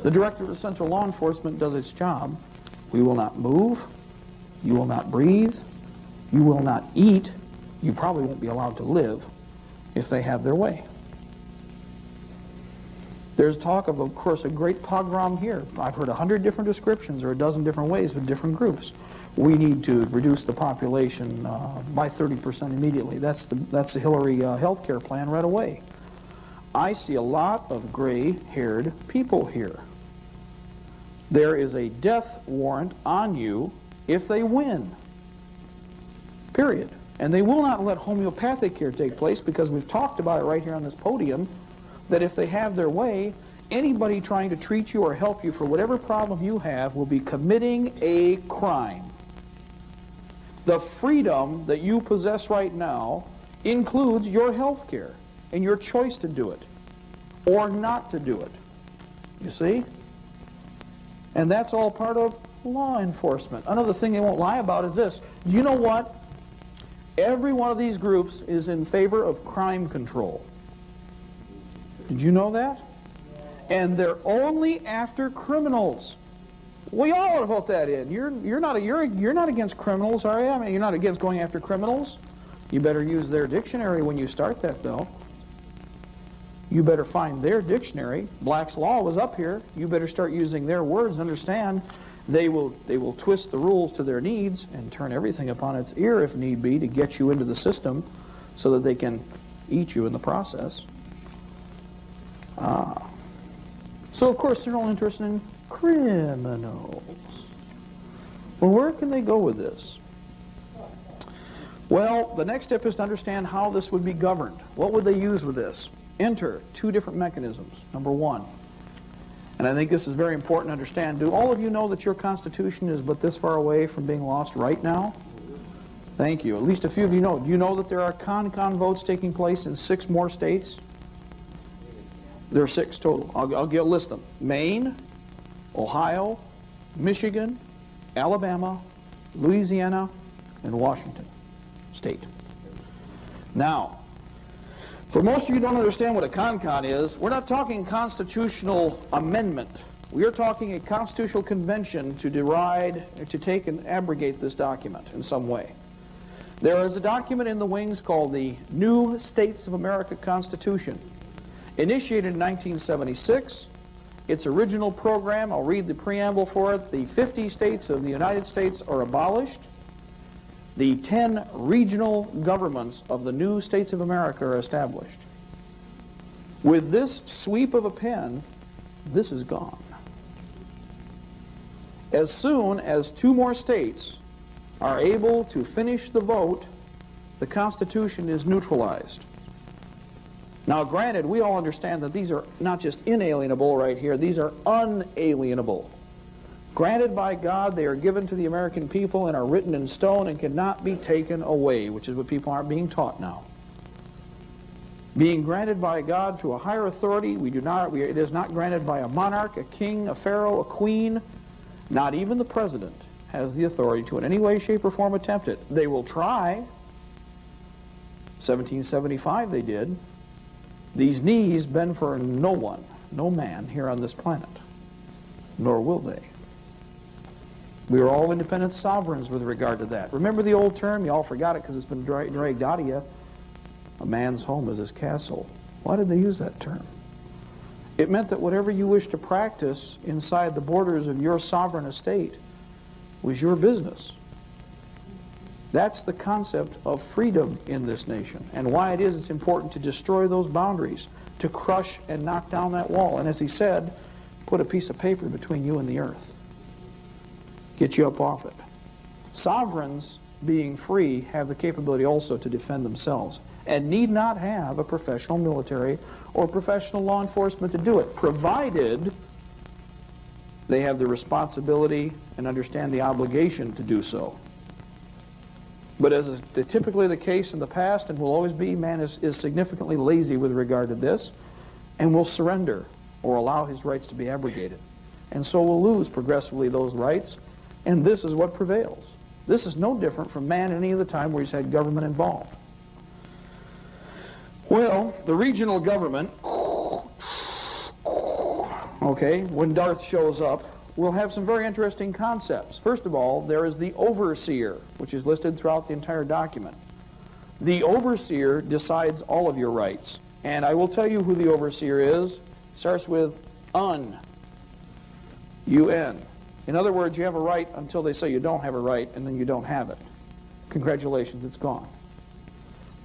the Director of Central Law Enforcement does its job, we will not move, you will not breathe, you will not eat, you probably won't be allowed to live if they have their way. There's talk of course, a great pogrom here. I've heard 100 different descriptions or a dozen different ways with different groups. We need to reduce the population by 30% immediately. That's the Hillary health care plan right away. I see a lot of gray-haired people here. There is a death warrant on you if they win. Period. And they will not let homeopathic care take place because we've talked about it right here on this podium, that if they have their way, anybody trying to treat you or help you for whatever problem you have will be committing a crime. The freedom that you possess right now includes your health care and your choice to do it or not to do it. You see? And that's all part of law enforcement. Another thing they won't lie about is this. You know what? Every one of these groups is in favor of crime control. Did you know that? And they're only after criminals. We all ought to vote that in. You're not against criminals, are you? I mean, you're not against going after criminals. You better use their dictionary when you start that, though. You better find their dictionary. Black's Law was up here. You better start using their words and understand they will twist the rules to their needs and turn everything upon its ear if need be to get you into the system so that they can eat you in the process. So of course they're all interested in criminals. Well, where can they go with this? Well, the next step is to understand how this would be governed. What would they use with this? Enter two different mechanisms. Number one, and I think this is very important to understand, do all of you know that your Constitution is but this far away from being lost right now? Thank you. At least a few of you know. Do you know that there are con votes taking place in 6 more states? There are 6 total. I'll list them. Maine, Ohio, Michigan, Alabama, Louisiana, and Washington State. Now, For most of you who don't understand what a con is, we're not talking constitutional amendment. We are talking a constitutional convention to deride, to take and abrogate this document in some way. There is a document in the wings called the New States of America Constitution, initiated in 1976. Its original program, I'll read the preamble for it, the 50 states of the United States are abolished. The 10 regional governments of the new states of America are established. With this sweep of a pen, this is gone. As soon as 2 more states are able to finish the vote, the Constitution is neutralized. Now, granted, we all understand that these are not just inalienable right here, these are unalienable. Granted by God, they are given to the American people and are written in stone and cannot be taken away, which is what people aren't being taught now. Being granted by God through a higher authority, it is not granted by a monarch, a king, a pharaoh, a queen. Not even the president has the authority to in any way, shape, or form attempt it. They will try. 1775 they did. These knees bend for no one, no man here on this planet, nor will they. We are all independent sovereigns with regard to that. Remember the old term? You all forgot it because it's been dragged out of you. A man's home is his castle. Why did they use that term? It meant that whatever you wish to practice inside the borders of your sovereign estate was your business. That's the concept of freedom in this nation, and why it's important to destroy those boundaries, to crush and knock down that wall. And as he said, put a piece of paper between you and the earth. Get you up off it. Sovereigns, being free, have the capability also to defend themselves and need not have a professional military or professional law enforcement to do it, provided they have the responsibility and understand the obligation to do so. But as is typically the case in the past and will always be, man is significantly lazy with regard to this and will surrender or allow his rights to be abrogated. And so will lose progressively those rights, and this is what prevails. This is no different from man at any other time where he's had government involved. Well, the regional government, okay, when Darth shows up, we'll have some very interesting concepts. First of all, there is the overseer, which is listed throughout the entire document. The overseer decides all of your rights. And I will tell you who the overseer is. It starts with UN. UN. In other words, you have a right until they say you don't have a right, and then you don't have it. Congratulations, it's gone.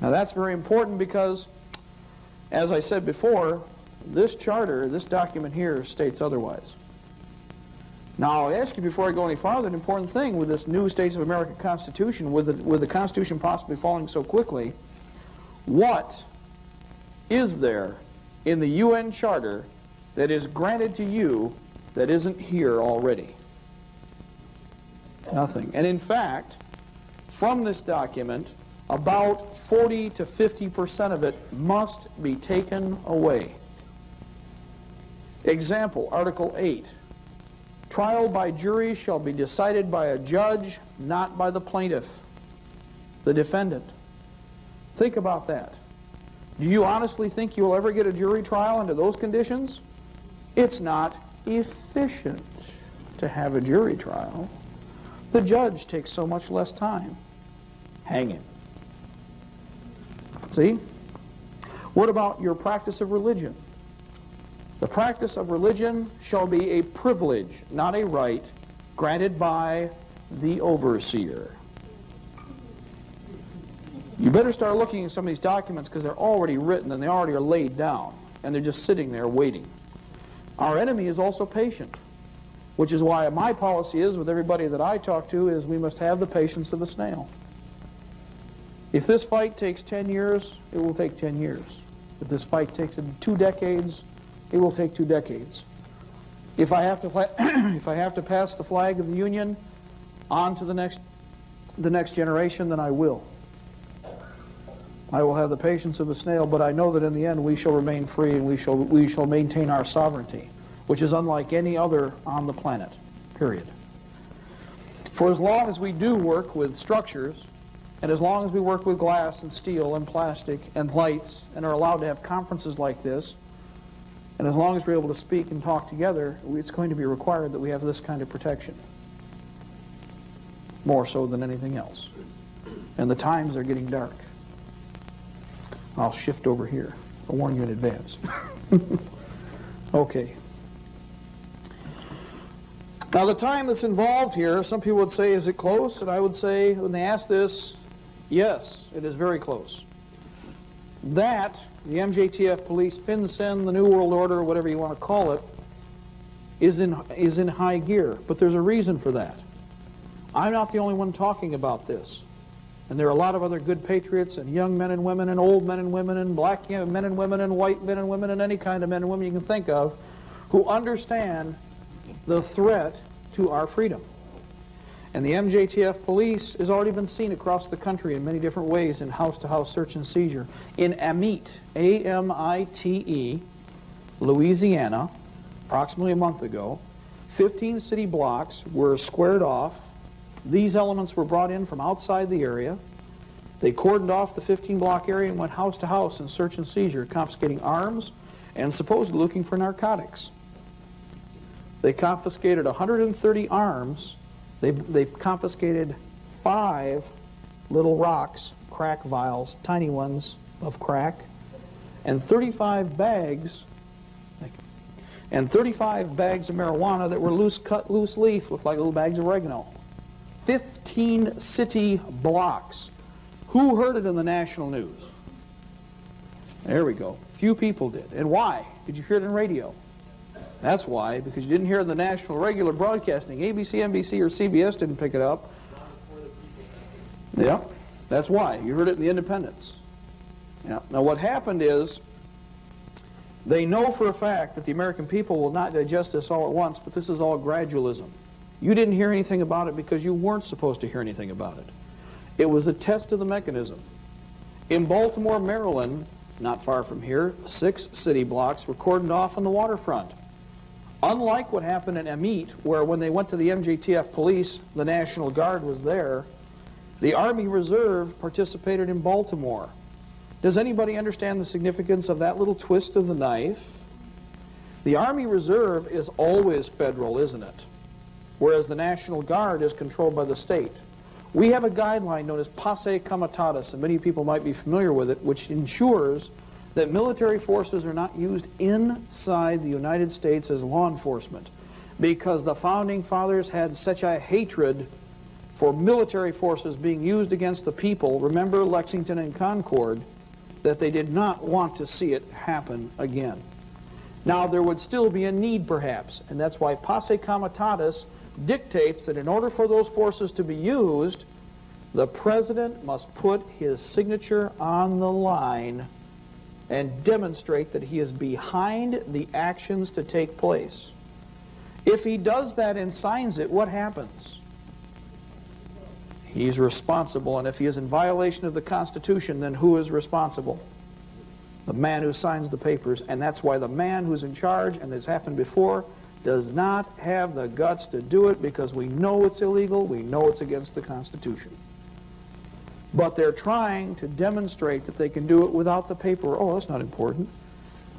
Now that's very important because, as I said before, this charter, this document here, states otherwise. Now, I'll ask you before I go any farther, an important thing with this new States of America Constitution, with the Constitution possibly falling so quickly, what is there in the UN Charter that is granted to you that isn't here already? Nothing. And in fact, from this document, about 40 to 50% of it must be taken away. Example, Article 8. Trial by jury shall be decided by a judge, not by the plaintiff, the defendant. Think about that. Do you honestly think you'll ever get a jury trial under those conditions? It's not efficient to have a jury trial. The judge takes so much less time. Hang him. See? What about your practice of religion? The practice of religion shall be a privilege, not a right, granted by the overseer. You better start looking at some of these documents because they're already written and they already are laid down, and they're just sitting there waiting. Our enemy is also patient, which is why my policy is with everybody that I talk to is we must have the patience of the snail. If this fight takes 10 years, it will take 10 years. If this fight takes 2 decades, it will take 2 decades. If I have to pass the flag of the Union on to the next generation, then I will. I will have the patience of a snail, but I know that in the end we shall remain free and we shall maintain our sovereignty, which is unlike any other on the planet, period. For as long as we do work with structures And as long as we work with glass and steel and plastic and lights and are allowed to have conferences like this, and as long as we're able to speak and talk together, it's going to be required that we have this kind of protection. More so than anything else. And the times are getting dark. I'll shift over here. I'll warn you in advance. Okay. Now the time that's involved here, some people would say, is it close? And I would say, when they ask this, yes, it is very close. That, the MJTF police, FinCEN, the New World Order, whatever you want to call it, is in high gear. But there's a reason for that. I'm not the only one talking about this. And there are a lot of other good patriots and young men and women and old men and women and black men and women and white men and women and any kind of men and women you can think of who understand the threat to our freedom. And the MJTF police has already been seen across the country in many different ways in house-to-house search and seizure. In Amite, A-M-I-T-E, Louisiana, approximately a month ago, 15 city blocks were squared off. These elements were brought in from outside the area. They cordoned off the 15-block area and went house to house in search and seizure, confiscating arms and supposedly looking for narcotics. They confiscated 130 arms. They confiscated 5 little rocks, crack vials, tiny ones of crack, and 35 bags of marijuana that were loose-cut, loose leaf, looked like little bags of oregano. 15 city blocks. Who heard it in the national news? There we go. Few people did. And why? Did you hear it on radio? That's why, because you didn't hear it in the national regular broadcasting. ABC, NBC, or CBS didn't pick it up. Yeah, that's why. You heard it in the independents. Yeah. Now what happened is, they know for a fact that the American people will not digest this all at once, but this is all gradualism. You didn't hear anything about it because you weren't supposed to hear anything about it. It was a test of the mechanism. In Baltimore, Maryland, not far from here, 6 city blocks were cordoned off on the waterfront. Unlike what happened in Amite, where when they went to the MJTF police, the National Guard was there, the Army Reserve participated in Baltimore. Does anybody understand the significance of that little twist of the knife? The Army Reserve is always federal, isn't it? Whereas the National Guard is controlled by the state. We have a guideline known as Posse Comitatus, and many people might be familiar with it, which ensures that military forces are not used inside the United States as law enforcement, because the Founding Fathers had such a hatred for military forces being used against the people, remember Lexington and Concord, that they did not want to see it happen again. Now, there would still be a need, perhaps, and that's why Posse Comitatus dictates that in order for those forces to be used, the president must put his signature on the line and demonstrate that he is behind the actions to take place. If he does that and signs it, what happens? He's responsible, and if he is in violation of the Constitution, then who is responsible? The man who signs the papers, and that's why the man who's in charge, and this happened before, does not have the guts to do it, because we know it's illegal, we know it's against the Constitution. But they're trying to demonstrate that they can do it without the paper. Oh, that's not important.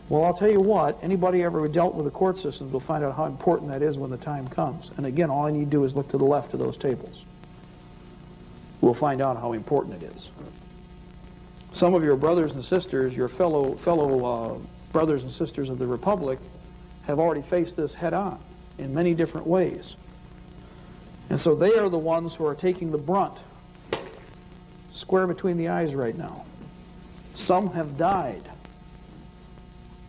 Well, I'll tell you what, anybody ever dealt with the court systems will find out how important that is when the time comes. And again, all I need to do is look to the left of those tables. We'll find out how important it is. Some of your brothers and sisters, your fellow brothers and sisters of the Republic, have already faced this head on in many different ways. And so they are the ones who are taking the brunt, square between the eyes right now. Some have died.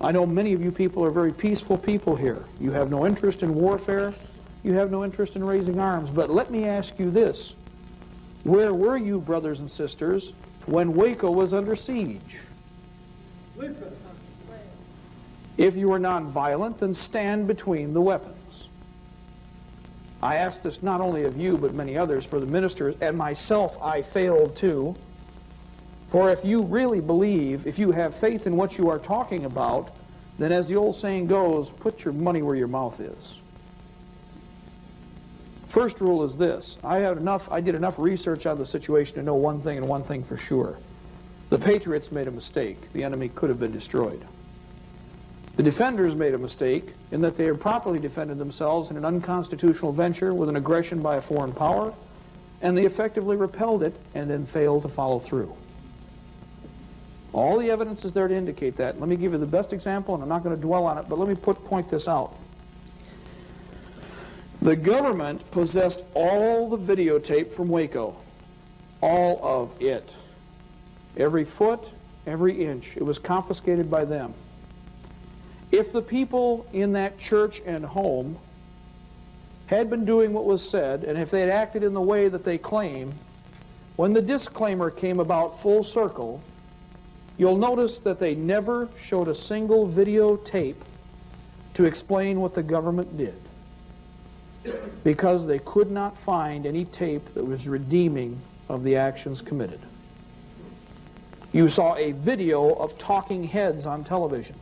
I know many of you people are very peaceful people here. You have no interest in warfare. You have no interest in raising arms. But let me ask you this. Where were you, brothers and sisters, when Waco was under siege? If you were nonviolent, then stand between the weapons. I ask this not only of you, but many others, for the ministers, and myself I failed too. For if you really believe, if you have faith in what you are talking about, then as the old saying goes, put your money where your mouth is. First rule is this. I did enough research on the situation to know one thing and one thing for sure. The patriots made a mistake. The enemy could have been destroyed. The defenders made a mistake in that they had properly defended themselves in an unconstitutional venture with an aggression by a foreign power, and they effectively repelled it and then failed to follow through. All the evidence is there to indicate that. Let me give you the best example, and I'm not going to dwell on it, but let me point this out. The government possessed all the videotape from Waco. All of it. Every foot, every inch. It was confiscated by them. If the people in that church and home had been doing what was said, and if they had acted in the way that they claim, when the disclaimer came about full circle, you'll notice that they never showed a single videotape to explain what the government did, because they could not find any tape that was redeeming of the actions committed. You saw a video of talking heads on television,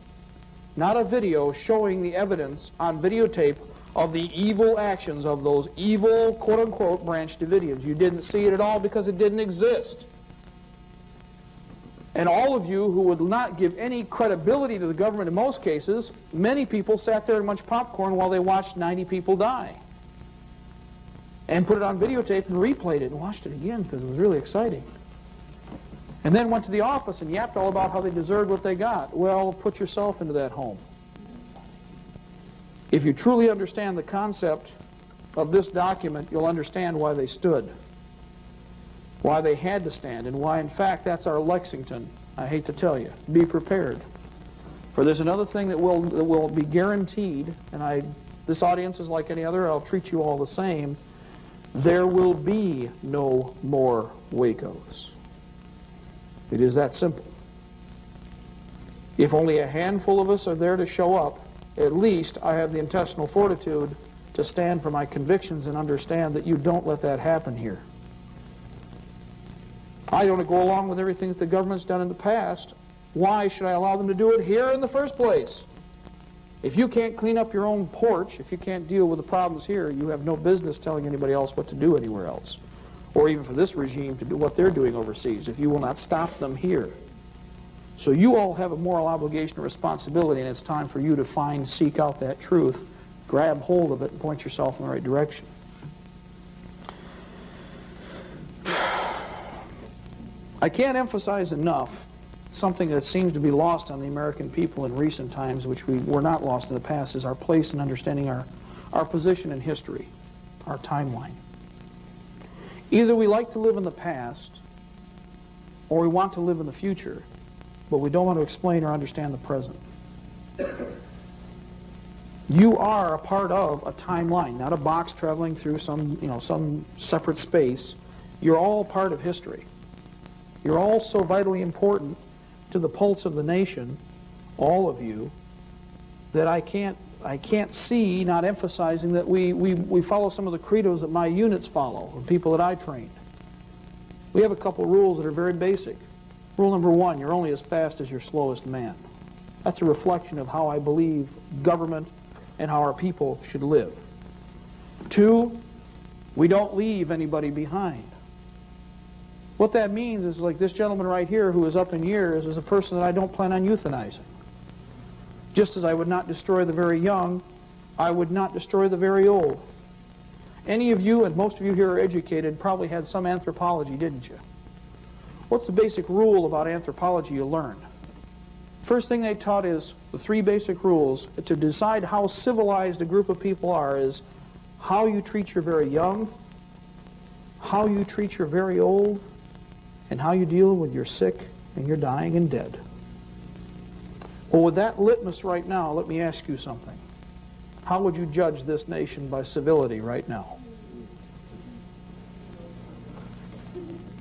not a video showing the evidence on videotape of the evil actions of those evil, quote-unquote, Branch Davidians. You didn't see it at all because it didn't exist. And all of you who would not give any credibility to the government in most cases, many people sat there and munched popcorn while they watched 90 people die. And put it on videotape and replayed it and watched it again because it was really exciting. And then went to the office and yapped all about how they deserved what they got. Well, put yourself into that home. If you truly understand the concept of this document, you'll understand why they stood, why they had to stand, and why, in fact, that's our Lexington. I hate to tell you. Be prepared. For there's another thing that will be guaranteed, and this audience is like any other, I'll treat you all the same. There will be no more Wacos. It is that simple. If only a handful of us are there to show up, at least I have the intestinal fortitude to stand for my convictions and understand that you don't let that happen here. I don't go along with everything that the government's done in the past. Why should I allow them to do it here in the first place? If you can't clean up your own porch, if you can't deal with the problems here, you have no business telling anybody else what to do anywhere else. Or even for this regime to do what they're doing overseas, if you will not stop them here. So you all have a moral obligation and responsibility, and it's time for you to seek out that truth, grab hold of it, and point yourself in the right direction. I can't emphasize enough something that seems to be lost on the American people in recent times, which we were not lost in the past, is our place in understanding our position in history, our timeline. Either we like to live in the past, or we want to live in the future, but we don't want to explain or understand the present. You are a part of a timeline, not a box traveling through some separate space. You're all part of history. You're all so vitally important to the pulse of the nation, all of you, that I can't see not emphasizing that we follow some of the credos that my units follow, or people that I trained. We have a couple of rules that are very basic. Rule number one, you're only as fast as your slowest man. That's a reflection of how I believe government and how our people should live. Two, we don't leave anybody behind. What that means is, like this gentleman right here who is up in years is a person that I don't plan on euthanizing. Just as I would not destroy the very young, I would not destroy the very old. Any of you, and most of you here are educated, probably had some anthropology, didn't you? What's the basic rule about anthropology you learned? First thing they taught is the three basic rules to decide how civilized a group of people are is how you treat your very young, how you treat your very old, and how you deal with your sick and your dying and dead. Well, with that litmus right now, let me ask you something. How would you judge this nation by civility right now?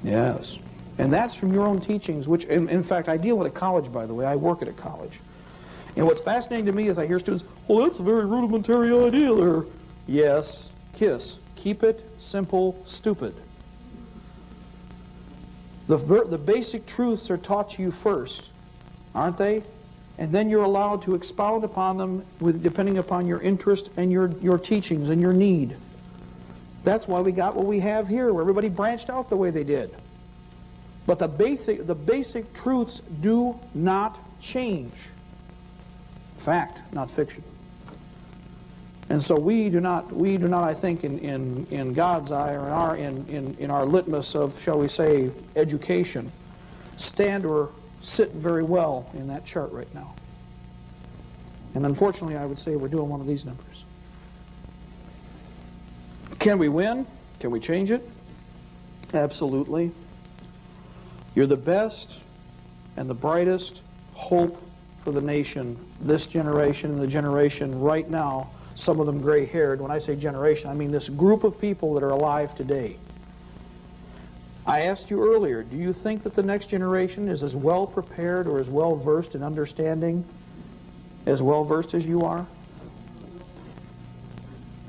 Yes. And that's from your own teachings, which, in fact, I deal with a college, by the way. I work at a college. And what's fascinating to me is I hear students, well, that's a very rudimentary idea there. Yes, KISS. Keep it simple, stupid. The basic truths are taught to you first, aren't they? And then you're allowed to expound upon them depending upon your interest and your teachings and your need. That's why we got what we have here, where everybody branched out the way they did. But the basic truths do not change. Fact, not fiction. And so we do not, I think, in God's eye, or in our litmus of, shall we say, education, stand or sit very well in that chart right now. And unfortunately, I would say we're doing one of these numbers. Can we win? Can we change it? Absolutely. You're the best and the brightest hope for the nation, this generation and the generation right now, some of them gray-haired. When I say generation, I mean this group of people that are alive today. I asked you earlier, do you think that the next generation is as well prepared or as well versed in understanding, as well versed as you are?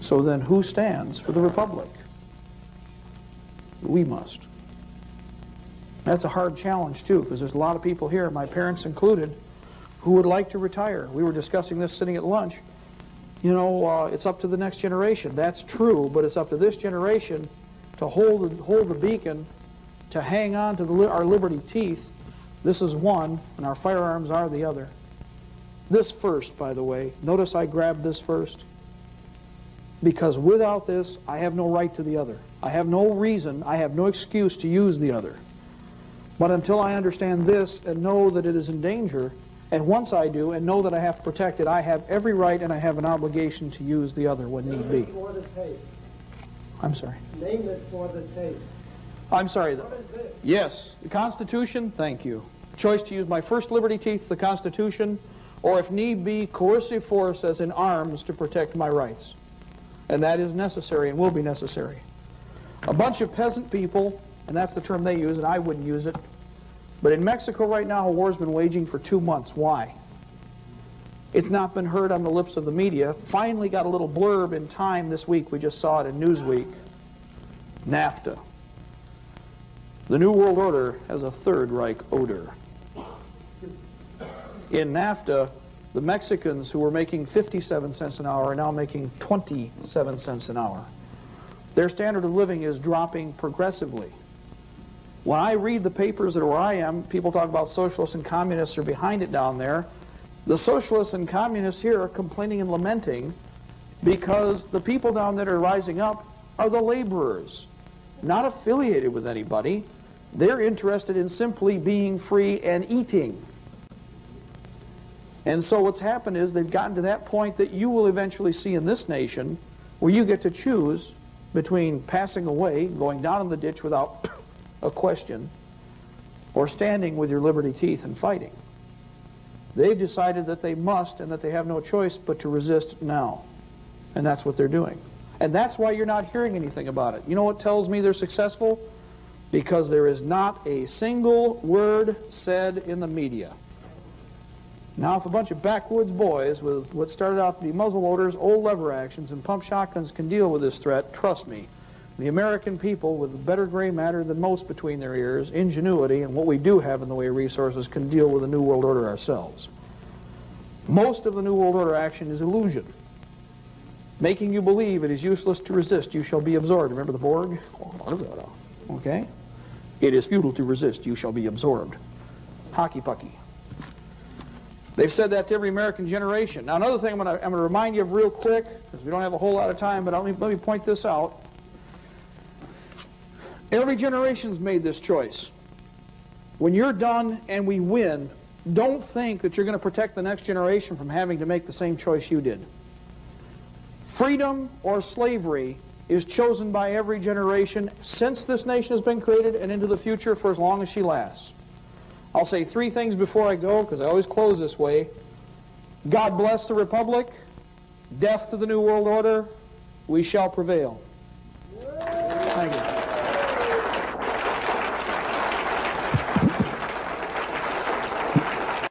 So then who stands for the Republic? We must. That's a hard challenge too, because there's a lot of people here, my parents included, who would like to retire. We were discussing this sitting at lunch. You know, it's up to the next generation. That's true, but it's up to this generation to hold the beacon, to hang on to our liberty teeth. This is one, and our firearms are the other. This first, by the way. Notice I grabbed this first. Because without this, I have no right to the other. I have no reason, I have no excuse to use the other. But until I understand this and know that it is in danger, and once I do and know that I have to protect it, I have every right and I have an obligation to use the other when need be. Name it for the tape. I'm sorry. Name it for the tape. I'm sorry. What is it? Yes, the Constitution, thank you. Choice to use my first liberty teeth, the Constitution, or if need be, coercive force as in arms to protect my rights. And that is necessary and will be necessary. A bunch of peasant people, and that's the term they use, and I wouldn't use it, but in Mexico right now, a war's been waging for 2 months. Why? It's not been heard on the lips of the media. Finally got a little blurb in Time this week. We just saw it in Newsweek. NAFTA. The New World Order has a Third Reich odor. In NAFTA, the Mexicans who were making 57 cents an hour are now making 27 cents an hour. Their standard of living is dropping progressively. When I read the papers that are where I am, people talk about socialists and communists are behind it down there. The socialists and communists here are complaining and lamenting because the people down there that are rising up are the laborers, not affiliated with anybody. They're interested in simply being free and eating. And so what's happened is they've gotten to that point that you will eventually see in this nation where you get to choose between passing away, going down in the ditch without a question, or standing with your liberty teeth and fighting. They've decided that they must and that they have no choice but to resist now. And that's what they're doing. And that's why you're not hearing anything about it. You know what tells me they're successful? Because there is not a single word said in the media. Now, if a bunch of backwoods boys with what started out to be muzzle loaders, old lever actions, and pump shotguns can deal with this threat, trust me, the American people with better gray matter than most between their ears, ingenuity, and what we do have in the way of resources can deal with the New World Order ourselves. Most of the New World Order action is illusion, making you believe it is useless to resist, you shall be absorbed. Remember the Borg? Okay? It is futile to resist, you shall be absorbed. Hockey pucky. They've said that to every American generation. Now, another thing I'm going to remind you of real quick, because we don't have a whole lot of time, but let me point this out. Every generation's made this choice. When you're done and we win, don't think that you're going to protect the next generation from having to make the same choice you did. Freedom or slavery is chosen by every generation since this nation has been created and into the future for as long as she lasts. I'll say 3 things before I go, because I always close this way. God bless the Republic. Death to the New World Order. We shall prevail.